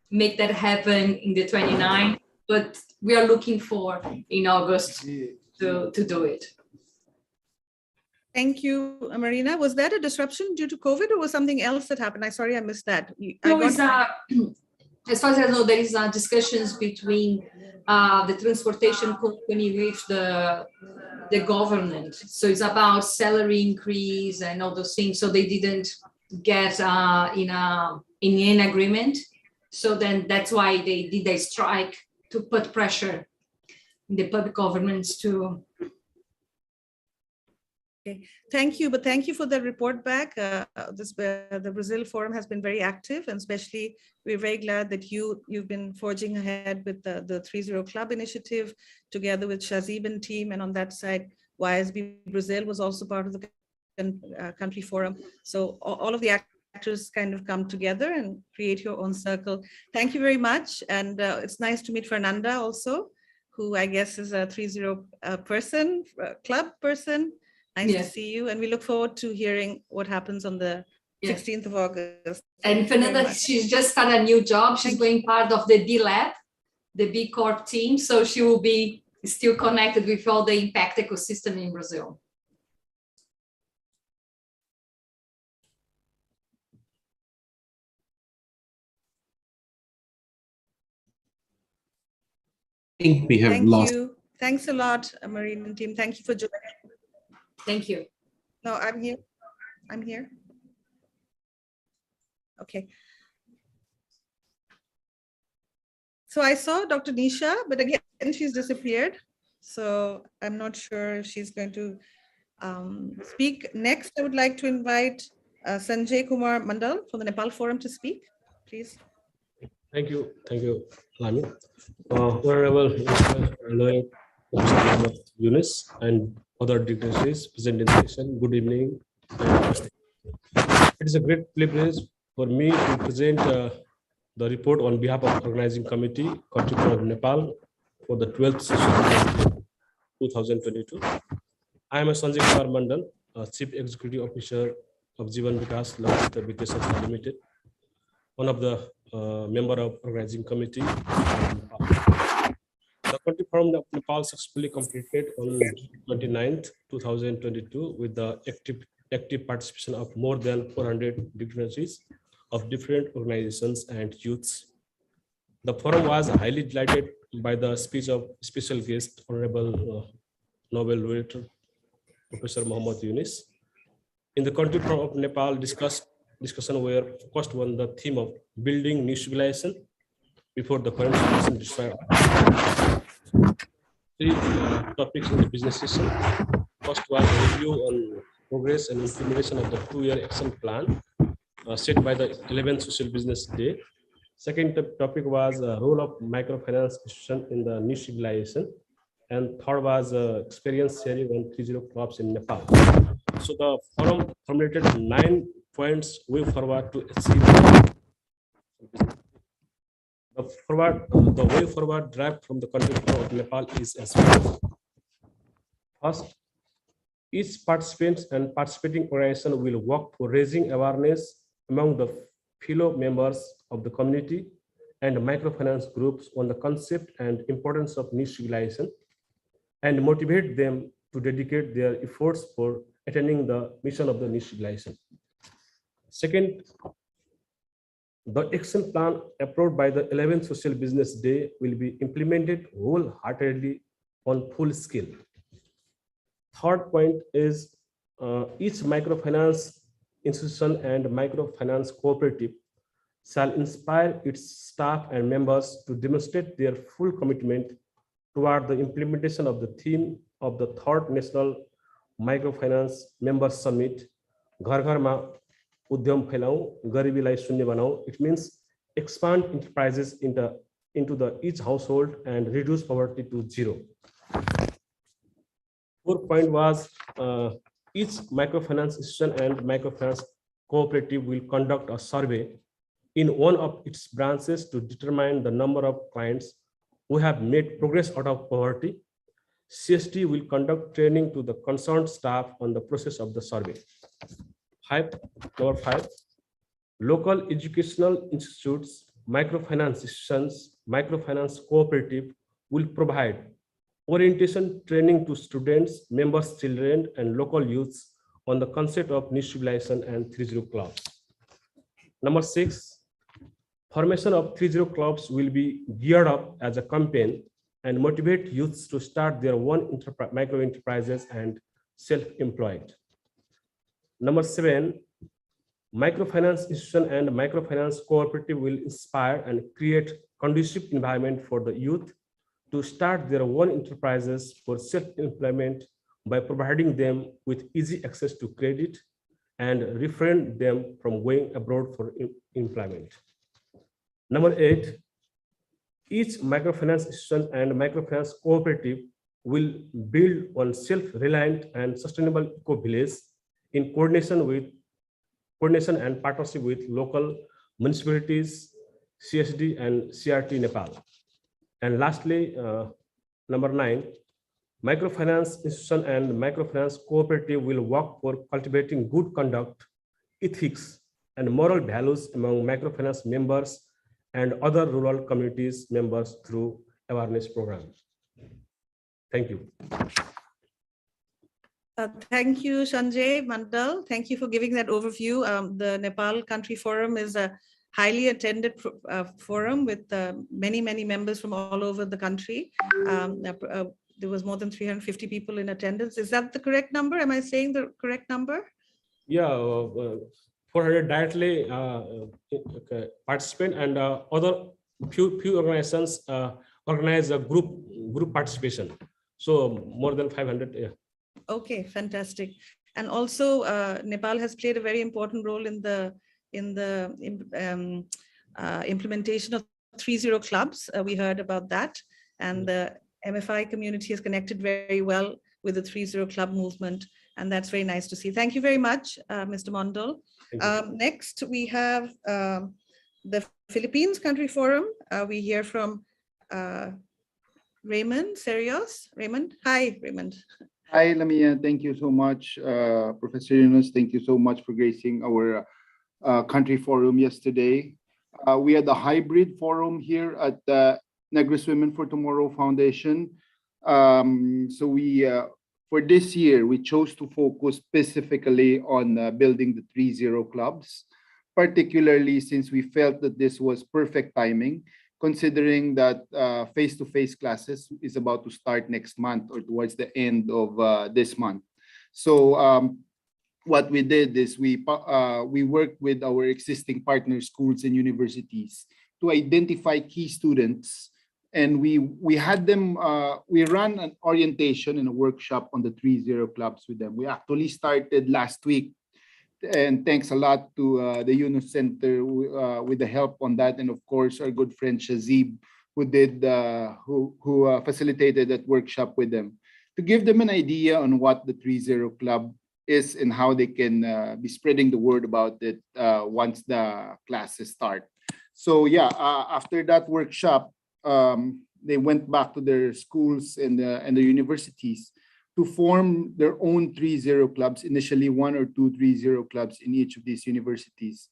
make that happen in the 29th, but we are looking for in August to do it. Thank you, Marina. Was that a disruption due to COVID, or was something else that happened? I missed that. No, as far as I know, there is discussions between the transportation company with the government. So it's about salary increase and all those things. So they didn't get in an agreement. So then that's why they did a strike to put pressure in the public governments to. Okay, thank you. But thank you for the report back. The Brazil Forum has been very active, and especially we're very glad that you've been forging ahead with the 3-0 Club initiative together with Shazib and team. And on that side, YSB Brazil was also part of the country forum. So all of the actors kind of come together and create your own circle. Thank you very much. And it's nice to meet Fernanda also, who I guess is a 3-0 club person. Nice to see you, and we look forward to hearing what happens on the 16th of August. And Fernanda, she's just started a new job. She's going part of the B Lab, the B Corp team, so she will be still connected with all the impact ecosystem in Brazil. I think we have lost. Thank you. Thanks a lot, Marine and team. Thank you for joining. Thank you. No, I'm here. I'm here. Okay. So I saw Dr. Nisha, but again, she's disappeared. So I'm not sure if she's going to speak. Next, I would like to invite Sanjay Kumar Mandal from the Nepal Forum to speak, please. Thank you, Lami. Honorable Yunus and other dignitaries present in the session, good evening. It is a great privilege for me to present the report on behalf of Organizing Committee, Country Forum Nepal, for the 12th session of 2022. I am Sanjay Kumar Mandal, Chief Executive Officer of Jivan Vikas Lakshita Vidya Sanstha Limited, one of the member of Organizing Committee. The Country Forum of Nepal successfully completed on 29th, 2022 with the active participation of more than 400 dignitaries of different organizations and youths. The forum was highly delighted by the speech of special guest, Honorable Nobel laureate Professor Muhammad Yunus. In the Country Forum of Nepal discussed discussion were focused on the theme of building new civilization before the current civilization destroyed. Three topics in the business session. First was a review on progress and implementation of the 2-year action plan set by the 11th Social Business Day. Second topic was role of microfinance institution in the new civilization. And third was experience sharing on 30 clubs in Nepal. So the forum formulated 9 points way forward to achieve the way forward derived from the country of Nepal is as follows. First, each participant and participating organization will work for raising awareness among the fellow members of the community and microfinance groups on the concept and importance of new civilization, and motivate them to dedicate their efforts for attaining the mission of the new civilization. Second, the action plan approved by the 11th Social Business Day will be implemented wholeheartedly on full scale. Third point is each microfinance institution and microfinance cooperative shall inspire its staff and members to demonstrate their full commitment toward the implementation of the theme of the 3rd National Microfinance Members Summit, Ghar Gharma Udyam Phailauँ, Garibiलाई Shunya Banaऊँ. It means expand enterprises into the each household and reduce poverty to 0. Fourth point was each microfinance institution and microfinance cooperative will conduct a survey in one of its branches to determine the number of clients who have made progress out of poverty. CST will conduct training to the concerned staff on the process of the survey. Number 5, local educational institutes, microfinance institutions, microfinance cooperative will provide orientation training to students, members, children, and local youths on the concept of new civilization and 30 clubs. Number 6, formation of 30 clubs will be geared up as a campaign and motivate youths to start their own micro enterprises and self-employed. Number 7, microfinance institution and microfinance cooperative will inspire and create conducive environment for the youth to start their own enterprises for self-employment by providing them with easy access to credit and refrain them from going abroad for employment. Number 8, each microfinance institution and microfinance cooperative will build on self-reliant and sustainable eco-village in coordination and partnership with local municipalities, CSD and CRT Nepal. And lastly, number 9, microfinance institution and microfinance cooperative will work for cultivating good conduct, ethics, and moral values among microfinance members and other rural communities members through awareness programs. Thank you. Thank you, Sanjay Mandal. Thank you for giving that overview. The Nepal Country Forum is a highly attended forum with many members from all over the country. There was more than 350 people in attendance. Is that the correct number? Am I saying the correct number? Yeah, 400 directly participant, and other few organizations organize a group participation. So more than 500. Yeah. Okay, fantastic. And also Nepal has played a very important role in the implementation of 30 clubs. We heard about that, and the MFI community has connected very well with the 30 club movement, and that's very nice to see. Thank you very much, Mr. Mondal. Next, we have the Philippines Country Forum. We hear from Raymond Serios. Raymond, hi, Raymond. Hi, Lamia. Thank you so much, Professor Yunus. Thank you so much for gracing our country forum yesterday. We had a hybrid forum here at the Negros Women for Tomorrow Foundation. So we, for this year, we chose to focus specifically on building the 30 clubs, particularly since we felt that this was perfect timing, considering that face-to-face classes is about to start next month or towards the end of this month. So what we did is we worked with our existing partner schools and universities to identify key students, and we had them, we ran an orientation and a workshop on the 3-0 clubs with them. We actually started last week, and thanks a lot to the Yunus Center with the help on that, and of course our good friend Shazib, who facilitated that workshop with them, to give them an idea on what the 3-0 club is and how they can be spreading the word about it once the classes start. So yeah, after that workshop, they went back to their schools and the universities to form their own 3-0 clubs, initially 1 or 2 3-0 clubs in each of these universities.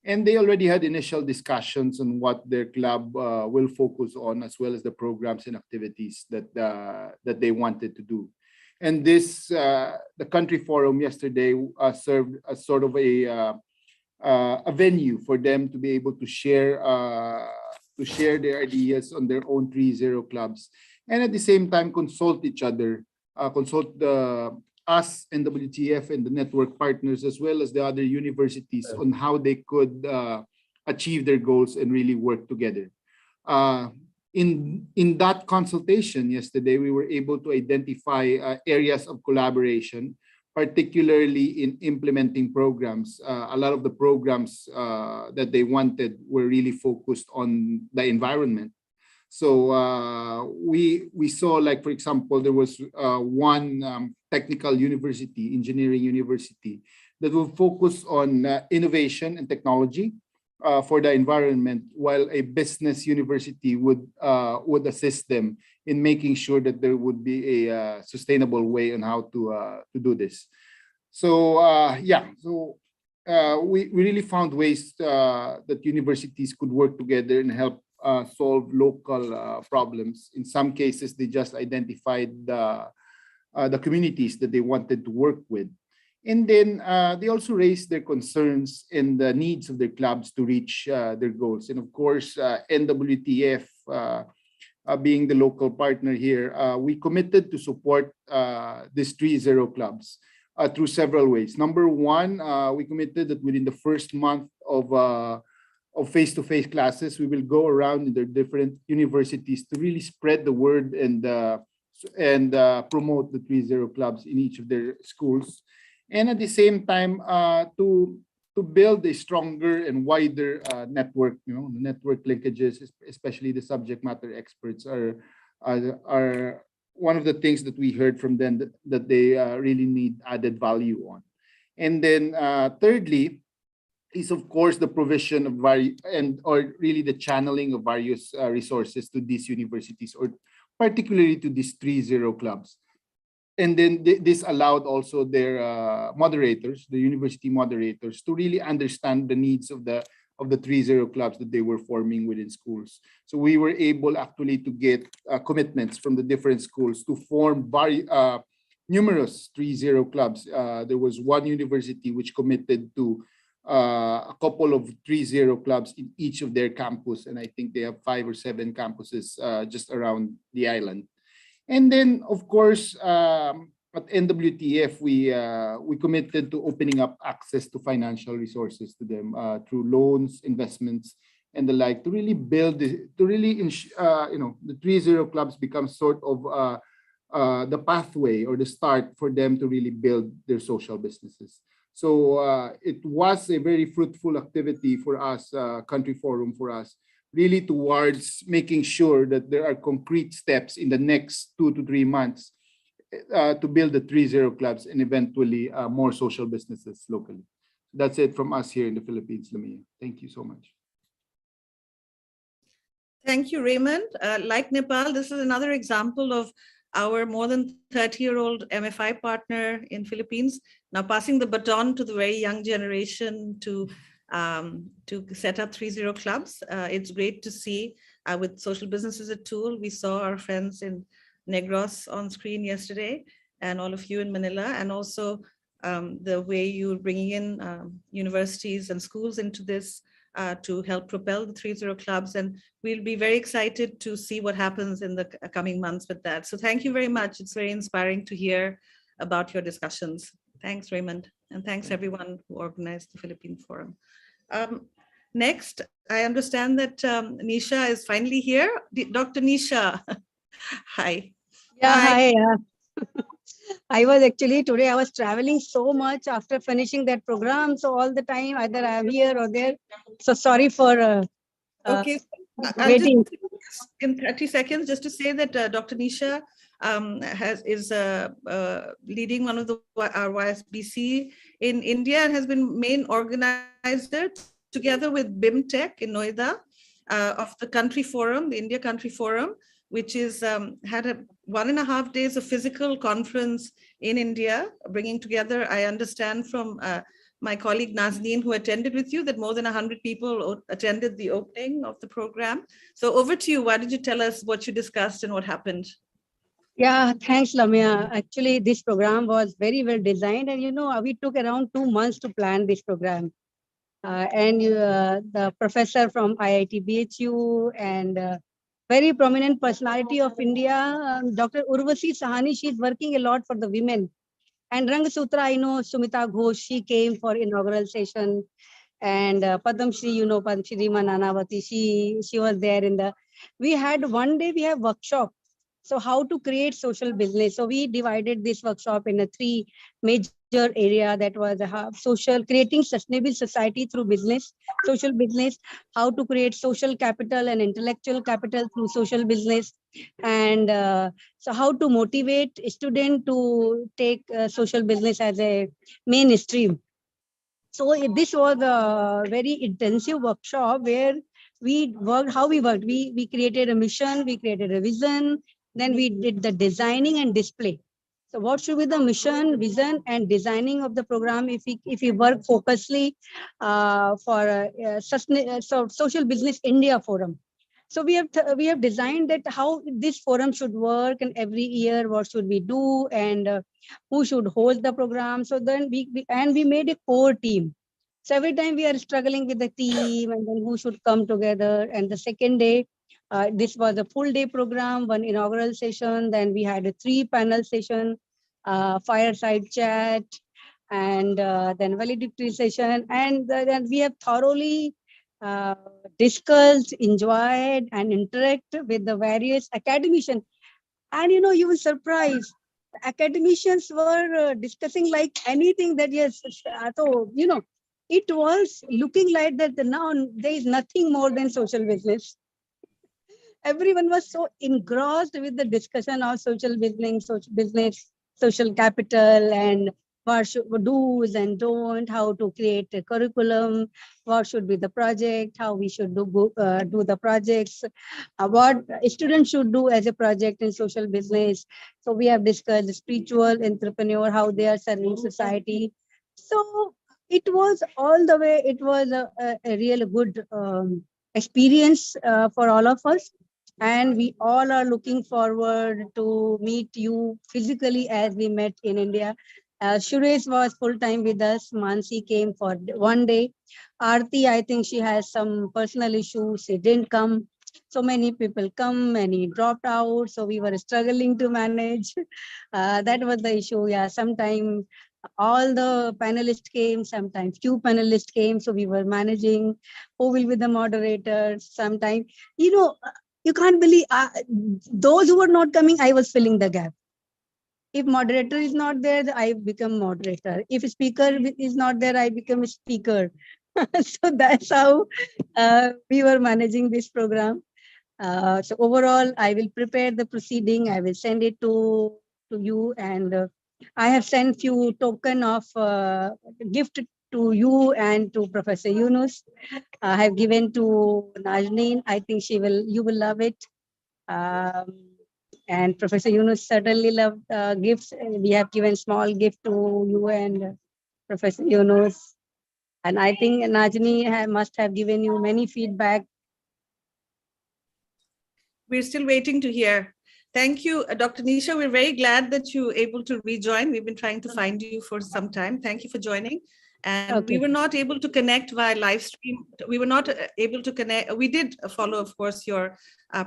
And they already had initial discussions on what their club will focus on, as well as the programs and activities that they wanted to do. And this, the Country Forum yesterday served as sort of a venue for them to be able to share their ideas on their own 3-0 clubs, and at the same time consult each other, consult us, NWTF, and the network partners, as well as the other universities, on how they could achieve their goals and really work together. In that consultation yesterday, we were able to identify areas of collaboration, particularly in implementing programs. A lot of the programs that they wanted were really focused on the environment. So we saw, like, for example, there was one technical university, engineering university, that will focus on innovation and technology for the environment, while a business university would assist them in making sure that there would be a sustainable way on how to do this. So we really found ways that universities could work together and help solve local problems. In some cases, they just identified the communities that they wanted to work with. And then they also raised their concerns and the needs of their clubs to reach their goals. And of course, NWTF, being the local partner here, we committed to support these 3-0 clubs through several ways. Number one, we committed that within the first month of face-to-face classes, we will go around in the different universities to really spread the word and promote the 3-0 clubs in each of their schools. And at the same time, to build a stronger and wider network, network linkages, especially the subject matter experts are one of the things that we heard from them that they really need added value on. And then thirdly, is of course the provision of or really the channeling of various resources to these universities, or particularly to these 3-0 clubs. And then this allowed also their moderators, the university moderators, to really understand the needs of the 3-0 clubs that they were forming within schools. So we were able actually to get commitments from the different schools to form numerous 3-0 clubs. There was one university which committed to a couple of 3-0 clubs in each of their campus, and I think they have 5 or 7 campuses just around the island. And then, of course, at NWTF, we committed to opening up access to financial resources to them through loans, investments, and the like, to really build, the 3-0 clubs become sort of the pathway or the start for them to really build their social businesses. So it was a very fruitful activity for us, Country Forum for us, really towards making sure that there are concrete steps in the next 2 to 3 months to build the 3-0 clubs and eventually more social businesses locally. That's it from us here in the Philippines, Lamia. Thank you so much. Thank you, Raymond. Like Nepal, this is another example of our more than 30-year-old MFI partner in Philippines, now passing the baton to the very young generation to set up 3-0 clubs. It's great to see with social business as a tool. We saw our friends in Negros on screen yesterday, and all of you in Manila, and also the way you're bringing in universities and schools into this to help propel the 3-0 clubs. And we'll be very excited to see what happens in the coming months with that. So thank you very much. It's very inspiring to hear about your discussions. Thanks, Raymond. And thanks everyone who organized the Philippine Forum. Next, I understand that Nisha is finally here. Dr. Nisha, hi. Yeah, hi. I was actually today, I was traveling so much after finishing that program. So all the time, either I'm here or there. So sorry for Okay, waiting. Just, in 30 seconds, just to say that Dr. Nisha is leading one of our YSBC in India and has been main organizer together with BIMTech in Noida of the Country Forum, the India Country Forum, which is had 1.5 days of physical conference in India, bringing together, I understand from my colleague Nazneen, who attended with you, that more than 100 people attended the opening of the program. So over to you. Why did you tell us what you discussed and what happened? Yeah, thanks, Lamia. Actually, this program was very well designed. And, you know, we took around 2 months to plan this program. The professor from IIT BHU and very prominent personality of India, Dr. Urvashi Sahani, she's working a lot for the women. And Rang Sutra, I know Sumita Ghosh, she came for inaugural session. And Padam Shri, you know, Padam Shri Nanavati, she was there in the, we had one day, we have workshop. So how to create social business. So we divided this workshop in 3 major area, that was social, creating sustainable society through business, social business, how to create social capital and intellectual capital through social business, and so how to motivate a student to take social business as a mainstream. So this was a very intensive workshop where we worked, how we worked. We created a mission, we created a vision, then we did the designing and display. So what should be the mission, vision, and designing of the program if we work focusedly for Social Business India Forum. So we have designed that how this forum should work, and every year what should we do, and who should hold the program. So then we made a core team. So every time we are struggling with the team, and then who should come together. And the second day, this was a full day program, 1 inaugural session. Then we had a 3 panel session, fireside chat, and then valedictory session. And then we have thoroughly discussed, enjoyed, and interact with the various academicians. And you know, you will surprise, academicians were discussing like anything that, yes, so you know, it was looking like that now there is nothing more than social business. Everyone was so engrossed with the discussion of social business, social capital, and what should do's and don't, how to create a curriculum, what should be the project, how we should do the projects, what students should do as a project in social business. So we have discussed spiritual entrepreneur, how they are serving society. So it was all the way, it was a real good experience for all of us. And we all are looking forward to meet you physically as we met in India. Suresh was full-time with us. Mansi came for 1 day. Aarti, I think she has some personal issues. She didn't come. So many people come, many dropped out. So we were struggling to manage. That was the issue. Yeah, sometimes all the panelists came, sometimes few panelists came. So we were managing who will be the moderators. Sometimes, you know, you can't believe those who were not coming, I was filling the gap. If moderator is not there, I become moderator. If speaker is not there, I become a speaker. So that's how we were managing this program. So overall, I will prepare the proceeding. I will send it to you, and I have sent few token of gift to you and to Professor Yunus. I have given to Nazneen. I think you will love it. And Professor Yunus certainly loved gifts. We have given small gift to you and Professor Yunus. And I think Nazneen must have given you many feedback. We're still waiting to hear. Thank you, Dr. Nisha. We're very glad that you were able to rejoin. We've been trying to find you for some time. Thank you for joining. And we were not able to connect via live stream. We were not able to connect. We did follow, of course, your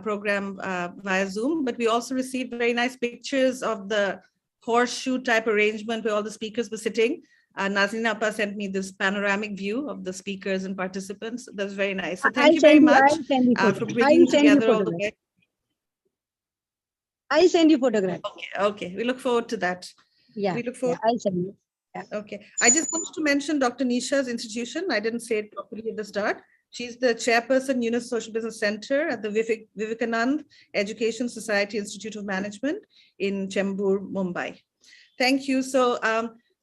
program via Zoom, but we also received very nice pictures of the horseshoe type arrangement where all the speakers were sitting. Nazneen Appa sent me this panoramic view of the speakers and participants. That's very nice. So thank you very much for bringing together all the work. I'll send you photograph. Okay. We look forward to that. Yeah, we look forward. I'll send you. Yeah. Okay. I just wanted to mention Dr. Nisha's institution. I didn't say it properly at the start. She's the chairperson, Yunus Social Business Center at the Vivekanand Education Society Institute of Management in Chembur, Mumbai. Thank you. So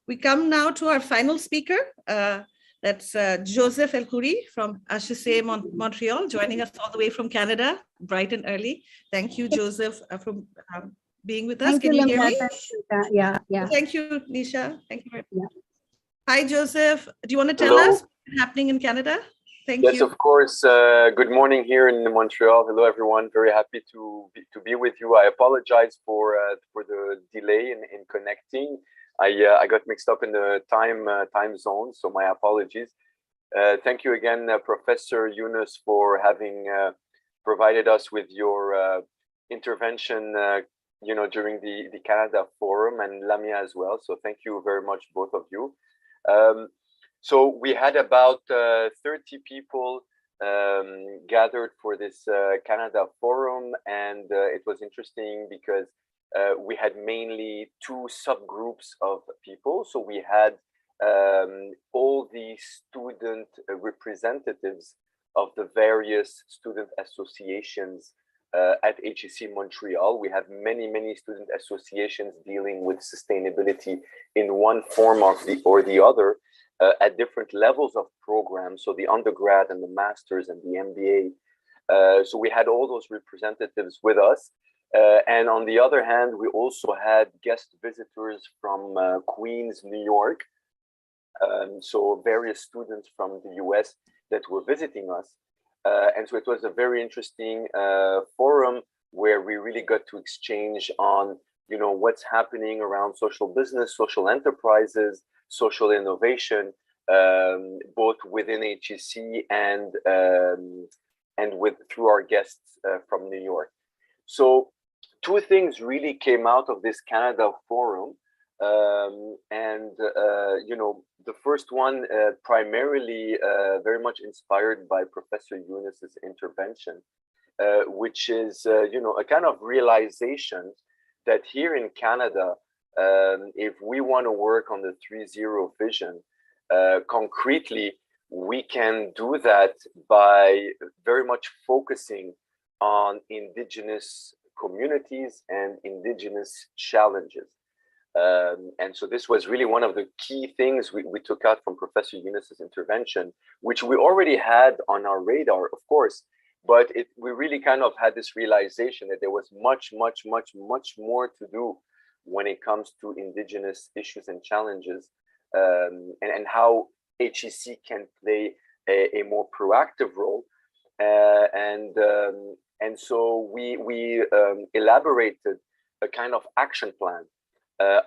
we come now to our final speaker. That's Joseph El-Khoury from HEC Montreal, joining us all the way from Canada, bright and early. Thank you, Joseph, for being with us. Thank Can you hear me? Yeah. Thank you, Nisha. Thank you very much. Yeah. Hi, Joseph. Do you want to tell us what's happening in Canada? Thank you. Yes, of course. Good morning here in Montreal. Hello, everyone. Very happy to be with you. I apologize for the delay in connecting. I got mixed up in the time zone, so my apologies. Thank you again, Professor Yunus, for having provided us with your intervention, during the Canada Forum, and Lamia as well. So thank you very much, both of you. So we had about 30 people gathered for this Canada Forum, and it was interesting because we had mainly two subgroups of people. So we had all the student representatives of the various student associations at HEC Montreal. We have many student associations dealing with sustainability in one form or the other at different levels of programs. So the undergrad and the master's and the MBA. So we had all those representatives with us. And on the other hand, we also had guest visitors from Queens, New York. So various students from the US that were visiting us. And so it was a very interesting forum where we really got to exchange on, what's happening around social business, social enterprises, social innovation, both within HEC and through our guests from New York. So two things really came out of this Canada Forum. The first one primarily very much inspired by Professor Yunus's intervention, which is, a kind of realization that here in Canada, if we want to work on the 3.0 vision, concretely, we can do that by very much focusing on Indigenous communities and Indigenous challenges. And so this was really one of the key things we took out from Professor Yunus's intervention, which we already had on our radar, of course, but we really kind of had this realization that there was much more to do when it comes to Indigenous issues and challenges, and how HEC can play a more proactive role. And so we elaborated a kind of action plan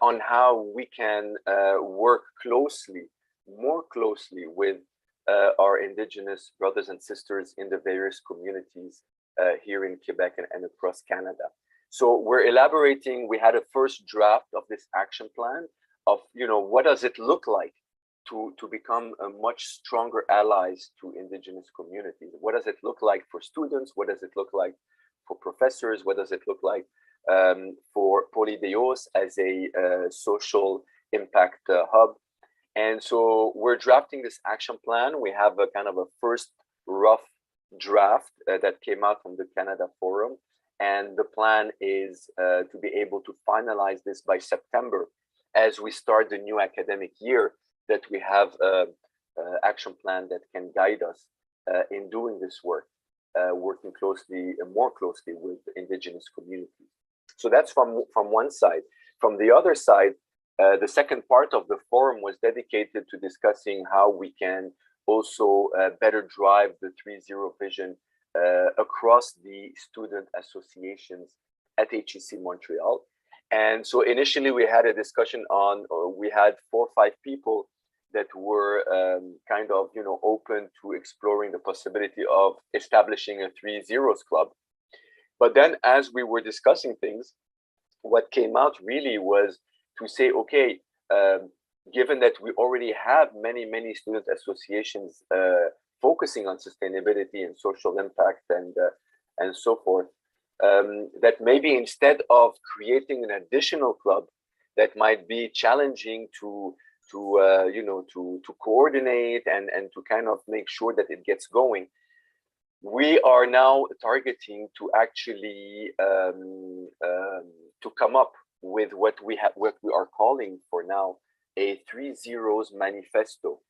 on how we can work more closely with our Indigenous brothers and sisters in the various communities here in Quebec and across Canada. So we're elaborating, we had a first draft of this action plan of, what does it look like to become a much stronger allies to Indigenous communities? What does it look like for students? What does it look like for professors? What does it look like for Polydeos as a social impact hub? And so we're drafting this action plan. We have a kind of a first rough draft that came out from the Canada Forum. And the plan is to be able to finalize this by September as we start the new academic year, that we have an action plan that can guide us in doing this work, working more closely with Indigenous communities. So that's from one side. From the other side, the second part of the forum was dedicated to discussing how we can also better drive the 3.0 vision across the student associations at HEC Montreal. And so initially we had a discussion we had 4 or 5 people that were kind of, open to exploring the possibility of establishing a 3.0 club. But then as we were discussing things, what came out really was to say, okay, given that we already have many student associations focusing on sustainability and social impact and so forth, that maybe instead of creating an additional club that might be challenging to coordinate and to kind of make sure that it gets going, we are now targeting to actually to come up with what we are calling for now a 3 Zeros manifesto,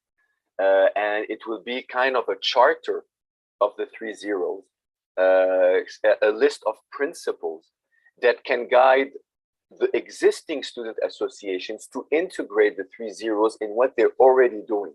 and it will be kind of a charter of the 3 Zeros, a list of principles that can guide the existing student associations to integrate the 3 Zeros in what they're already doing.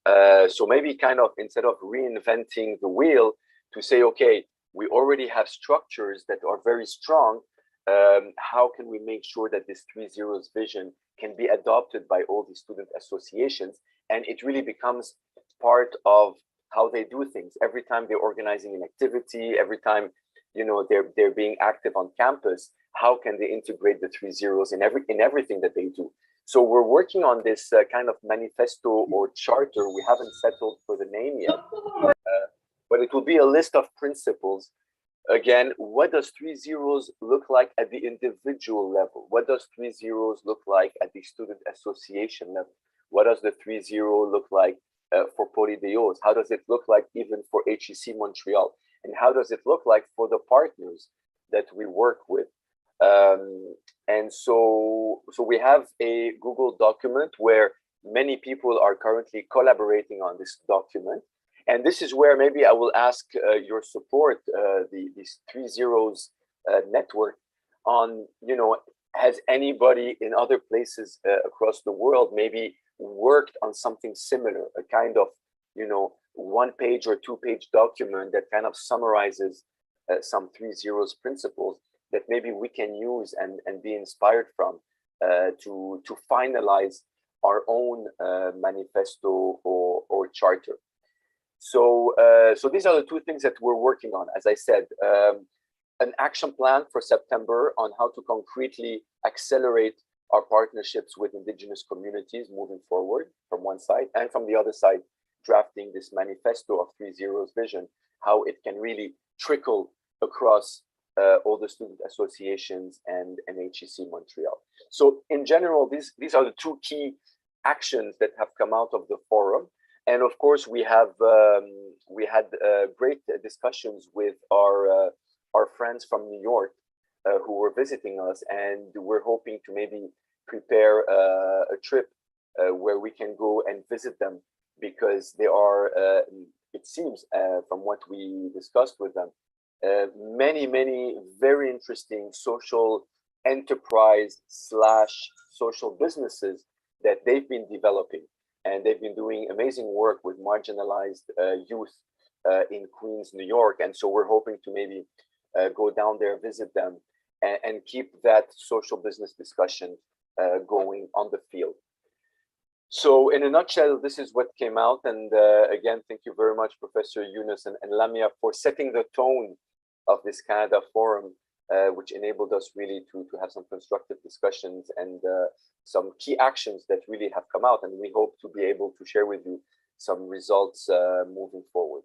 So maybe kind of instead of reinventing the wheel, to say, okay, we already have structures that are very strong. How can we make sure that this 3 Zeros vision can be adopted by all the student associations, and it really becomes part of how they do things every time they're organizing an activity, every time they're being active on campus? How can they integrate the 3 Zeros in everything that they do? So we're working on this kind of manifesto or charter. We haven't settled for the name yet, but it will be a list of principles. Again, what does 3 Zeros look like at the individual level? What does 3 Zeros look like at the student association level? What does the 3 Zero look like for Polydeos? How does it look like even for HEC Montreal? And how does it look like for the partners that we work with? And so we have a Google document where many people are currently collaborating on this document. And this is where maybe I will ask your support, these 3 Zeros network on, has anybody in other places across the world maybe worked on something similar, a kind of, 1-page or 2-page document that kind of summarizes some 3 Zeros principles that maybe we can use and be inspired from to finalize our own manifesto or charter. So these are the two things that we're working on. As I said, an action plan for September on how to concretely accelerate our partnerships with indigenous communities moving forward from one side, and from the other side, drafting this manifesto of 3 Zeros vision, how it can really trickle across all the student associations and HEC Montreal. So in general, these are the two key actions that have come out of the forum. And of course, we had great discussions with our friends from New York who were visiting us, and we're hoping to maybe prepare a trip where we can go and visit them, because they are, it seems from what we discussed with them, many very interesting social enterprise / social businesses that they've been developing. And they've been doing amazing work with marginalized youth in Queens, New York. And so we're hoping to maybe go down there, visit them, and keep that social business discussion going on the field. So in a nutshell, this is what came out. And again, thank you very much, Professor Yunus and Lamia, for setting the tone of this Canada Forum, which enabled us really to have some constructive discussions and some key actions that really have come out. And we hope to be able to share with you some results moving forward.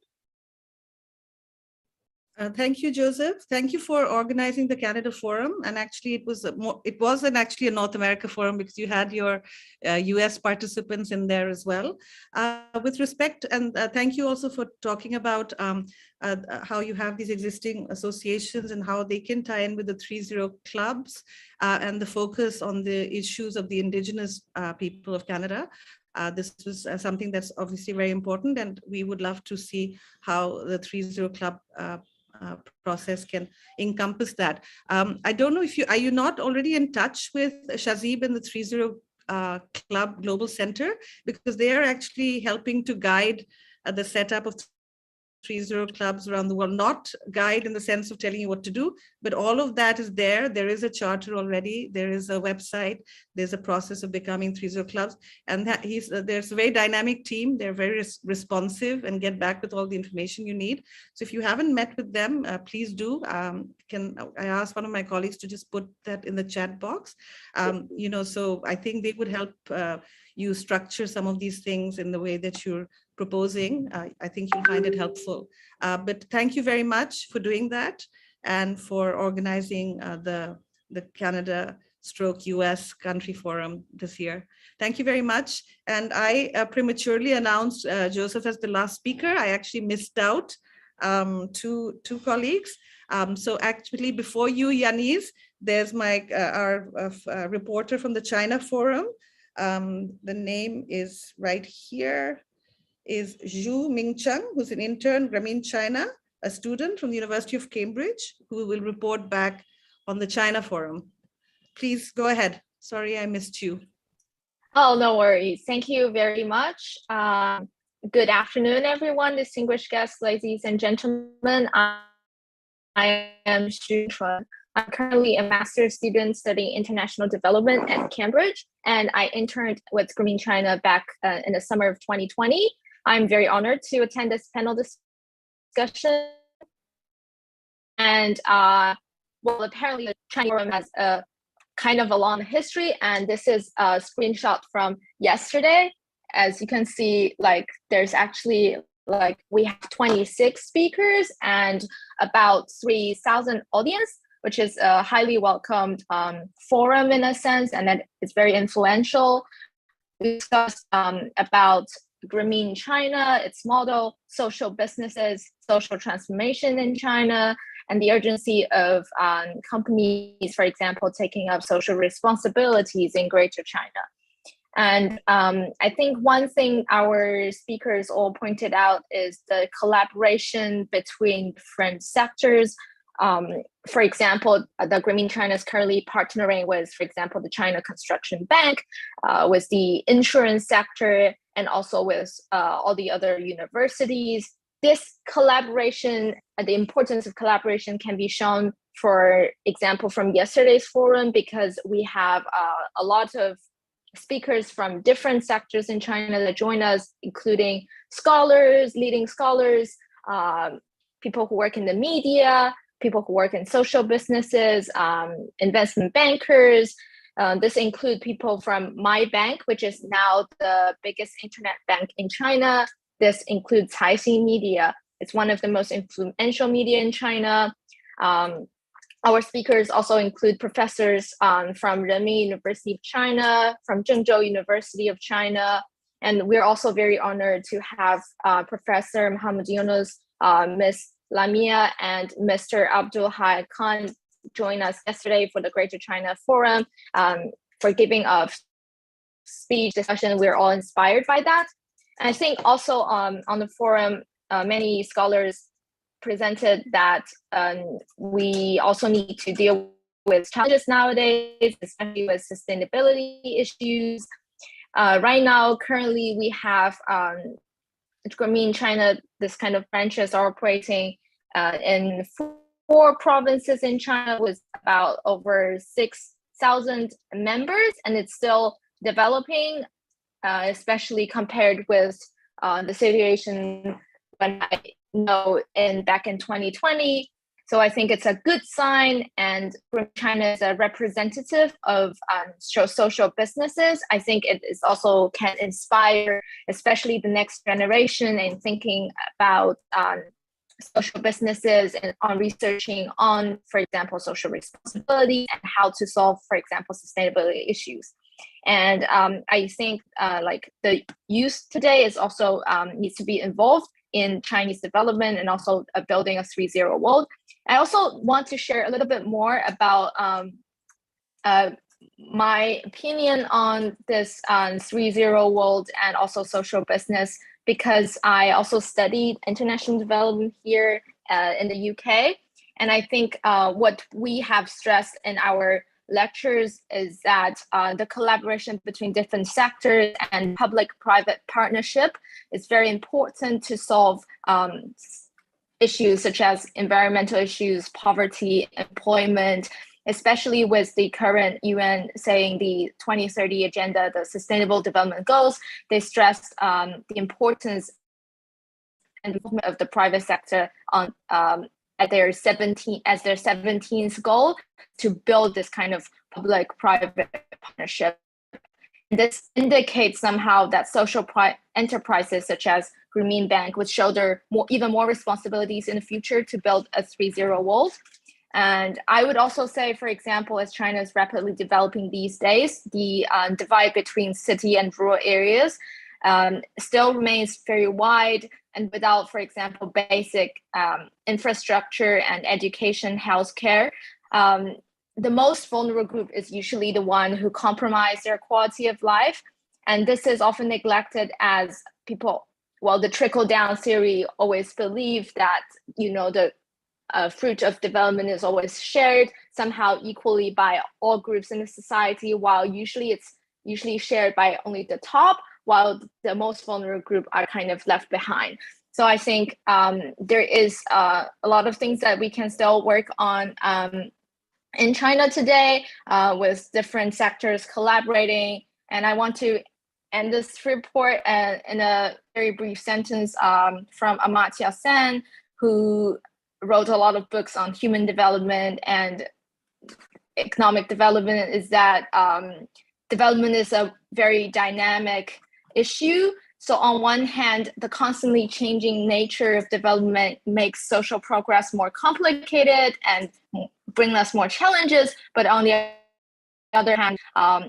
Thank you, Joseph. Thank you for organizing the Canada Forum. And actually, it wasn't actually a North America Forum, because you had your US participants in there as well. With respect, and thank you also for talking about how you have these existing associations and how they can tie in with the 3 Zero clubs and the focus on the issues of the Indigenous people of Canada. This was something that's obviously very important, and we would love to see how the 3 Zero club process can encompass that. I don't know if are you not already in touch with Shazib and the 3 Zero Club Global Center, because they are actually helping to guide the setup of 3 Zero clubs around the world, not guide in the sense of telling you what to do, but all of that is there. There is a charter already, there is a website, there's a process of becoming 3 Zero clubs, and there's a very dynamic team. They're very responsive and get back with all the information you need. So if you haven't met with them, please do. I ask one of my colleagues to just put that in the chat box. So I think they would help you structure some of these things in the way that you're proposing. I think you'll find it helpful. But thank you very much for doing that and for organizing the Canada/US Country Forum this year. Thank you very much. And I prematurely announced Joseph as the last speaker. I actually missed out two colleagues. So actually before you, Yanis, there's our reporter from the China Forum. The name is right here, is Zhu Mingcheng, who's an intern, Grameen China, a student from the University of Cambridge, who will report back on the China Forum. Please go ahead. Sorry, I missed you. Oh, no worries. Thank you very much. Good afternoon, everyone, distinguished guests, ladies and gentlemen. I am Xu Chun. I'm currently a master's student studying international development at Cambridge, and I interned with Grameen China back in the summer of 2020. I'm very honored to attend this panel discussion. And well, apparently the China Forum has a kind of a long history, and this is a screenshot from yesterday. As you can see, like there's actually like we have 26 speakers and about 3,000 audience, which is a highly welcomed forum in a sense, and that it's very influential. We discussed about Grameen China, its model, social businesses, social transformation in China, and the urgency of companies, for example, taking up social responsibilities in Greater China. And I think one thing our speakers all pointed out is the collaboration between different sectors. For example, the Grameen China is currently partnering with, for example, the China Construction Bank, with the insurance sector, and also with all the other universities. This collaboration, the importance of collaboration can be shown, for example, from yesterday's forum, because we have a lot of speakers from different sectors in China that join us, including scholars, leading scholars, people who work in the media, people who work in social businesses, investment bankers. This includes people from My Bank, which is now the biggest internet bank in China. This includes Caixin Media. It's one of the most influential media in China. Our speakers also include professors from Renmin University of China, from Zhengzhou University of China, and we're also very honored to have Professor Muhammad Yunus, Ms. Lamia, and Mr. Abdul Hai Khan join us yesterday for the Greater China Forum for giving a speech discussion. We're all inspired by that. And I think also on the forum, many scholars presented that we also need to deal with challenges nowadays, especially with sustainability issues. Right now, currently, we have Grameen China, this kind of branches are operating in 4 provinces in China with about over 6,000 members, and it's still developing, especially compared with the situation when I know back in 2020. So I think it's a good sign, and China is a representative of social businesses. I think it is also can inspire, especially the next generation, in thinking about social businesses and on researching on, for example, social responsibility and how to solve, for example, sustainability issues. And I think like the youth today is also needs to be involved in Chinese development and also building a 3.0 world. I also want to share a little bit more about my opinion on this 3.0 world and also social business, because I also studied international development here in the UK. And I think what we have stressed in our lectures is that the collaboration between different sectors and public-private partnership is very important to solve issues such as environmental issues, poverty, employment, especially with the current UN saying the 2030 agenda, the Sustainable Development Goals. They stress the importance and involvement of the private sector on as their 17th goal to build this kind of public-private partnership. this indicates somehow that social enterprises such as Grameen Bank would shoulder even more responsibilities in the future to build a 3.0 world. And I would also say, for example, as China is rapidly developing these days, the divide between city and rural areas still remains very wide, and without, for example, basic infrastructure and education, healthcare, the most vulnerable group is usually the one who compromise their quality of life. And this is often neglected as people, well, the trickle-down theory always believe that, you know, the fruit of development is always shared somehow equally by all groups in the society, while it's usually shared by only the top, while the most vulnerable group are kind of left behind. So I think there is a lot of things that we can still work on in China today with different sectors collaborating. And I want to end this report in a very brief sentence from Amartya Sen, who wrote a lot of books on human development and economic development, is that development is a very dynamic issue. So on one hand, the constantly changing nature of development makes social progress more complicated and bring us more challenges. But on the other hand,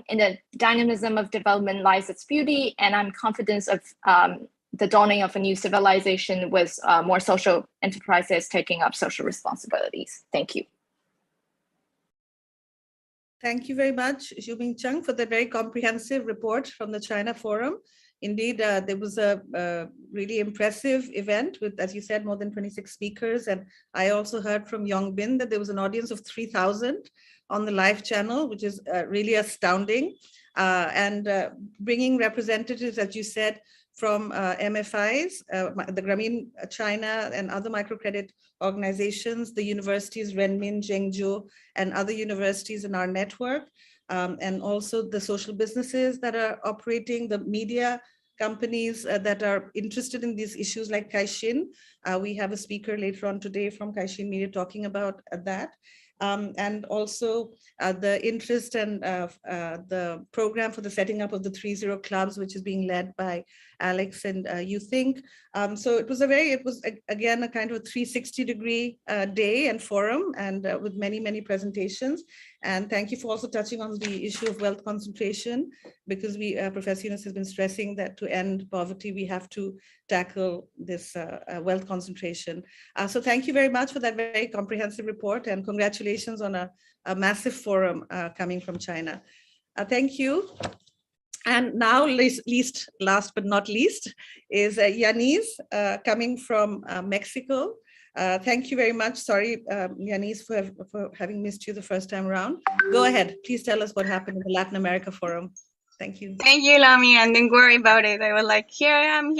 in the dynamism of development lies its beauty, and I'm confident of the dawning of a new civilization with more social enterprises taking up social responsibilities. Thank you. Thank you very much, Xiuming Chang, for the very comprehensive report from the China Forum. Indeed, there was a really impressive event with, as you said, more than 26 speakers. And I also heard from Yongbin that there was an audience of 3,000 on the live channel, which is really astounding. And bringing representatives, as you said, from MFIs, the Grameen China and other microcredit organizations, the universities, Renmin, Zhengzhou, and other universities in our network. And also the social businesses that are operating, the media companies that are interested in these issues like Caixin. We have a speaker later on today from Caixin Media talking about that. And also the interest and the program for the setting up of the 3.0 clubs, which is being led by Alex and YouThink. So it was again a kind of a 360-degree day and forum, and with many, many presentations. And thank you for also touching on the issue of wealth concentration, because Professor Yunus has been stressing that to end poverty, we have to tackle this wealth concentration. So thank you very much for that very comprehensive report, and congratulations on a massive forum coming from China. Thank you. And now, last but not least, is Yanis coming from Mexico. Thank you very much. Sorry, Yanis, for having missed you the first time around. Go ahead. Please tell us what happened in the Latin America Forum. Thank you. Thank you, Lami, and don't worry about it. I was like, here I am.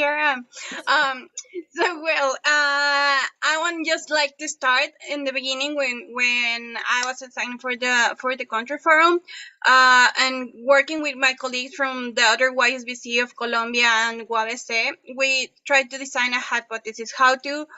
I want just like to start in the beginning when I was assigned for the country forum, and working with my colleagues from the other YSBC of Colombia and UABC, we tried to design a hypothesis how to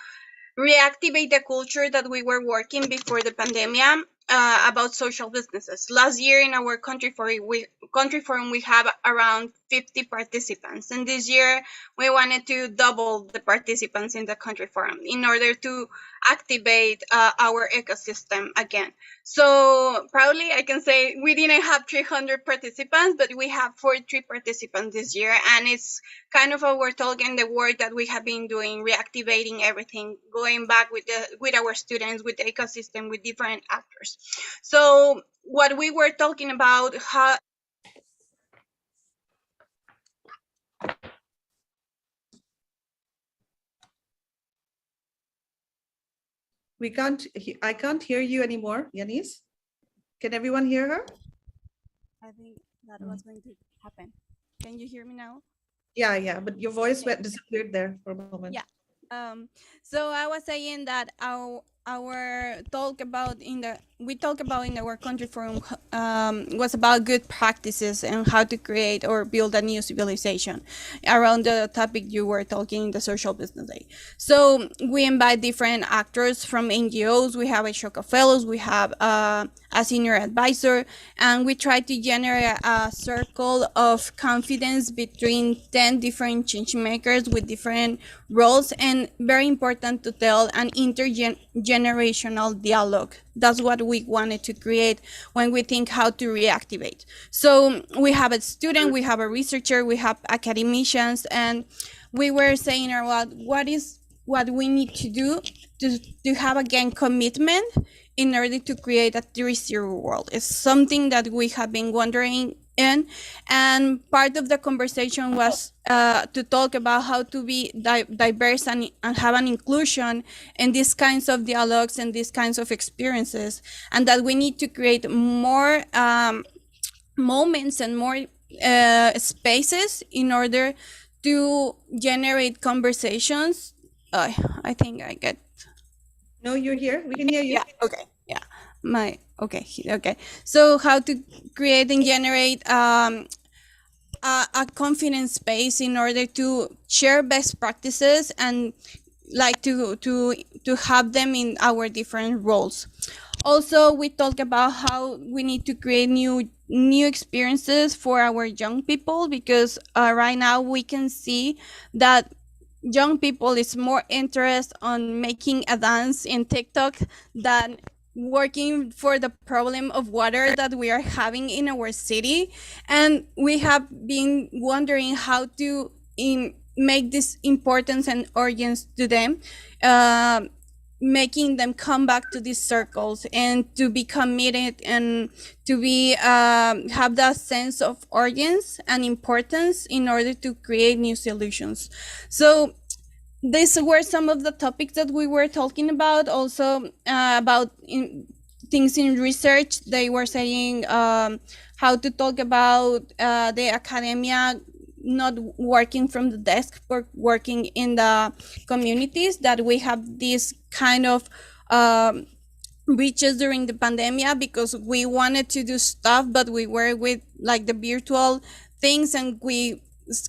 reactivate the culture that we were working before the pandemic about social businesses. Last year in our country forum, we have around 50 participants. And this year, we wanted to double the participants in the country forum in order to activate our ecosystem again. So proudly, I can say we didn't have 300 participants, but we have 43 participants this year. And it's kind of our talk and the work that we have been doing, reactivating everything, going back with our students, with the ecosystem, with different actors. So what we were talking about, how I can't hear you anymore, Yanis. Can everyone hear her? I think that was going to happen. Can you hear me now? Yeah, but your voice disappeared there for a moment. Yeah. So I was saying that our talk about we talk about in our country forum was about good practices and how to create or build a new civilization around the topic you were talking in the Social Business Day. So we invite different actors from NGOs. We have Ashoka Fellows, we have a senior advisor, and we try to generate a circle of confidence between 10 different change makers with different roles, and very important to tell an intergenerational dialogue. That's what we wanted to create when we think how to reactivate. So we have a student, we have a researcher, we have academicians, and we were saying what we need to do to have again commitment in order to create a 3.0 world. It's something that we have been wondering in, and part of the conversation was to talk about how to be diverse and have an inclusion in these kinds of dialogues and these kinds of experiences, and that we need to create more moments and more spaces in order to generate conversations. I think I get. No, you're here. We can hear you. Yeah. Okay. Yeah. Okay. So how to create and generate a confidence space in order to share best practices and like to have them in our different roles. Also, we talk about how we need to create new experiences for our young people, because right now we can see that young people is more interested on making a dance in TikTok than working for the problem of water that we are having in our city. And we have been wondering how to make this importance and urgence to them, making them come back to these circles and to be committed and to be have that sense of urgency and importance in order to create new solutions. So these were some of the topics that we were talking about. Also about things in research. They were saying how to talk about the academia not working from the desk, but working in the communities, that we have this kind of reaches during the pandemic, because we wanted to do stuff, but we were with like the virtual things, and we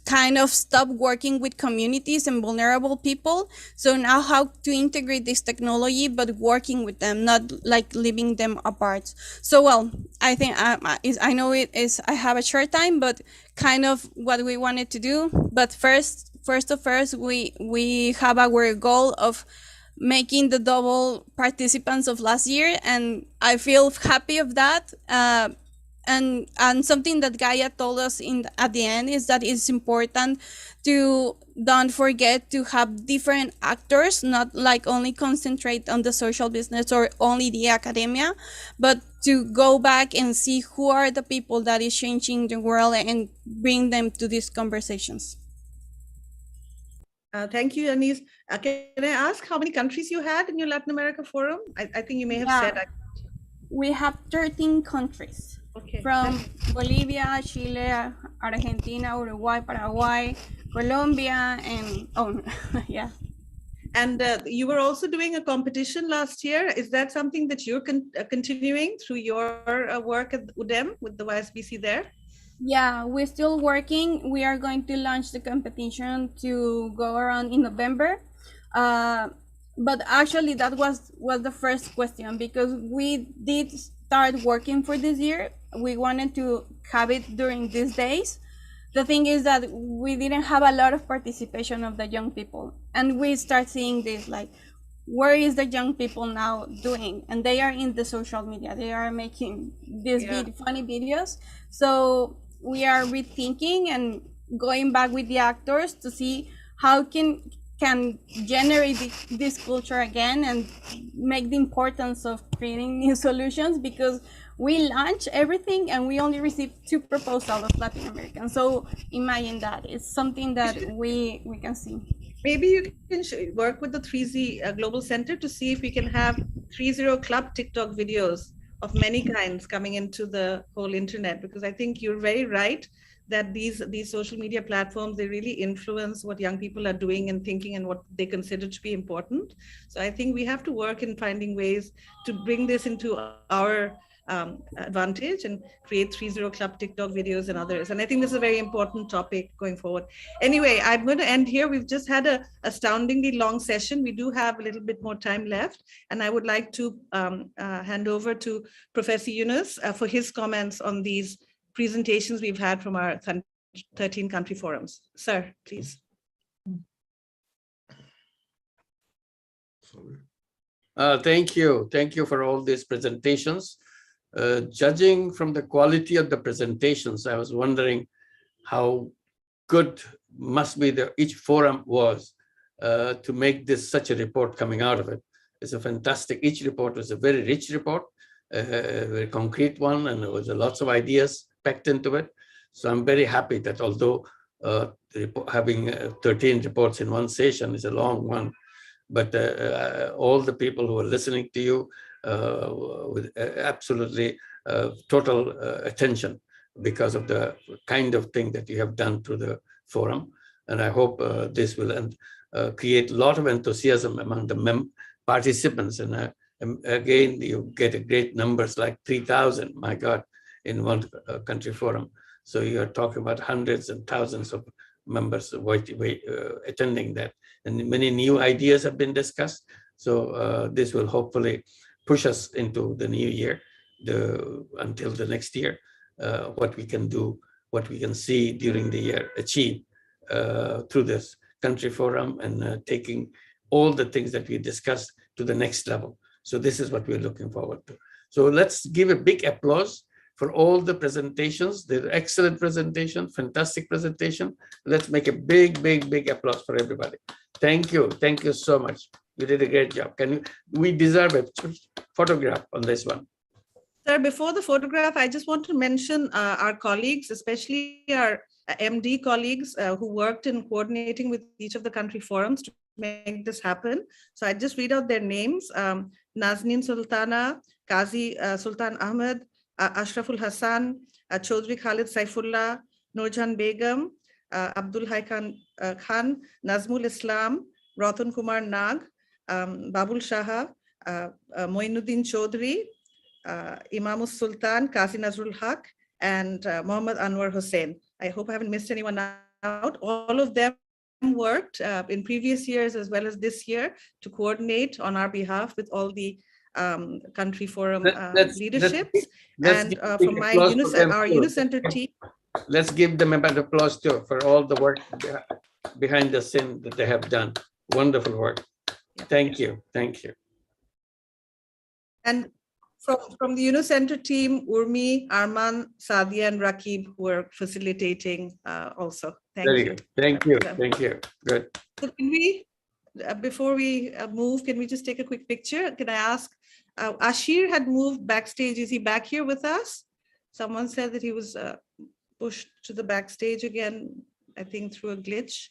kind of stopped working with communities and vulnerable people. So now how to integrate this technology, but working with them, not like leaving them apart. So, well, I think I know it is, I have a short time, but kind of what we wanted to do. But first, we have our goal of making the double participants of last year, and I feel happy of that. And something that Gaia told us at the end is that it's important to don't forget to have different actors, not like only concentrate on the social business or only the academia, but to go back and see who are the people that is changing the world and bring them to these conversations. Thank you, Anise. Can I ask how many countries you had in your Latin America forum? I think you may have said. We have 13 countries. Okay. From Bolivia, Chile, Argentina, Uruguay, Paraguay, Colombia, and yeah. And you were also doing a competition last year. Is that something that you're continuing through your work at UDEM with the YSBC there? Yeah, we're still working. We are going to launch the competition to go around in November. But actually, that was the first question, because we did start working for this year. We wanted to have it during these days. The thing is that we didn't have a lot of participation of the young people, and we start seeing this like, where is the young people now doing? And they are in the social media. They are making these funny videos. So we are rethinking and going back with the actors to see how can generate this culture again and make the importance of creating new solutions, because we launch everything and we only received 2 proposals of Latin Americans. So imagine that. It's something that we can see. Maybe you can work with the 3Z Global Center to see if we can have 3.0 Club TikTok videos of many kinds coming into the whole internet, because I think you're very right that these social media platforms, they really influence what young people are doing and thinking and what they consider to be important. So I think we have to work in finding ways to bring this into our advantage and create 3-0 Club TikTok videos and others. And I think this is a very important topic going forward. Anyway, I'm going to end here. We've just had a astoundingly long session. We do have a little bit more time left. And I would like to hand over to Professor Yunus for his comments on these presentations we've had from our 13 country forums. Sir, please. Thank you. Thank you for all these presentations. Judging from the quality of the presentations, I was wondering how good must be each forum was to make this such a report coming out of it. It's a fantastic, each report was a very rich report, a very concrete one, and there was lots of ideas packed into it. So I'm very happy that although having 13 reports in one session is a long one, but all the people who are listening to you with absolutely total attention because of the kind of thing that you have done through the forum. And I hope this will create a lot of enthusiasm among the participants. And again, you get great numbers like 3,000, my God, in one country forum. So you're talking about hundreds and thousands of members attending that. And many new ideas have been discussed. So this will hopefully push us into the new year, until the next year, what we can do, what we can see during the year, achieve through this country forum and taking all the things that we discussed to the next level. So this is what we're looking forward to. So let's give a big applause for all the presentations. They're excellent presentation, fantastic presentation. Let's make a big, big, big applause for everybody. Thank you. Thank you so much. You did a great job. We deserve a photograph on this one. Sir, before the photograph, I just want to mention our colleagues, especially our MD colleagues who worked in coordinating with each of the country forums to make this happen. So I just read out their names: Nazneen Sultana, Qazi Sultan Ahmed, Ashraful Hassan, Chaudhry Khalid Saifullah, Nurjan Begum, Abdul Hai Khan, Nazmul Islam, Ratan Kumar Nag, Babul Shaha, Moinuddin Chaudhry, Imamus Sultan, Qazi Nazrul Haq, and Muhammad Anwar Hussain. I hope I haven't missed anyone out. All of them worked in previous years as well as this year to coordinate on our behalf with all the country forum leaderships. And from my our Unicenter team. Let's give them a round of applause too for all the work behind the scene that they have done. Wonderful work. Thank you. Thank you. And from the Unicenter team, Urmi, Arman, Sadia, and Rakib were facilitating also. Thank you. Good. Thank you. Thank you. Good. So can we, before we move, can we just take a quick picture? Can I ask, Ashir had moved backstage. Is he back here with us? Someone said that he was pushed to the backstage again, I think through a glitch.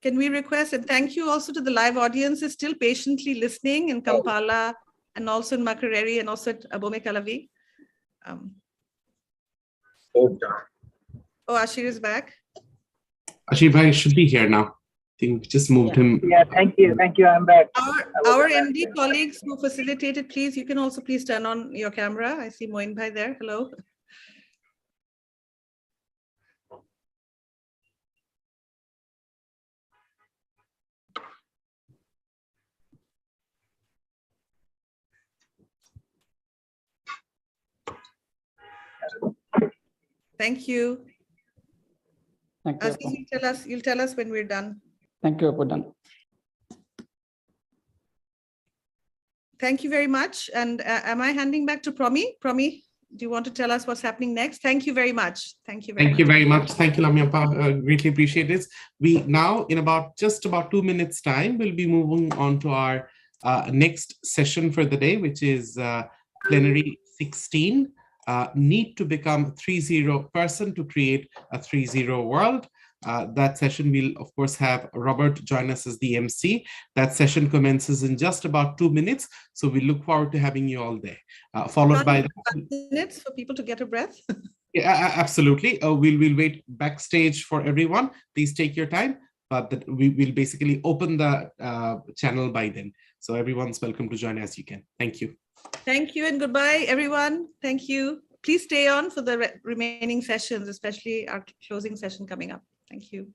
Can we request, and thank you also to the live audience who is still patiently listening in Kampala and also in Makerere and also at Abome Kalavi. Oh, Ashir is back. Ashir Bhai should be here now. I think we just moved him. Yeah, thank you. Thank you. I'm back. Our MD colleagues who facilitated, please, you can also please turn on your camera. I see Moin Bhai there. Hello. Thank you. Thank you. Aziz, you'll tell us when we're done. Thank you, we're done. Thank you very much. And am I handing back to Promi? Promi, do you want to tell us what's happening next? Thank you very much. Thank you very much. Thank you very much. Thank you, Lamia. Greatly appreciate this. We now, in just about 2 minutes time, will be moving on to our next session for the day, which is plenary 16. Need to become 3-0 person to create a 3-0 world. That session will, of course, have Robert join us as the MC. That session commences in just about 2 minutes. So we look forward to having you all there. Followed by 5 minutes for people to get a breath. Yeah, absolutely. We'll wait backstage for everyone. Please take your time, but we will basically open the channel by then. So everyone's welcome to join as you can. Thank you. Thank you and goodbye, everyone. Thank you. Please stay on for the remaining sessions, especially our closing session coming up. Thank you.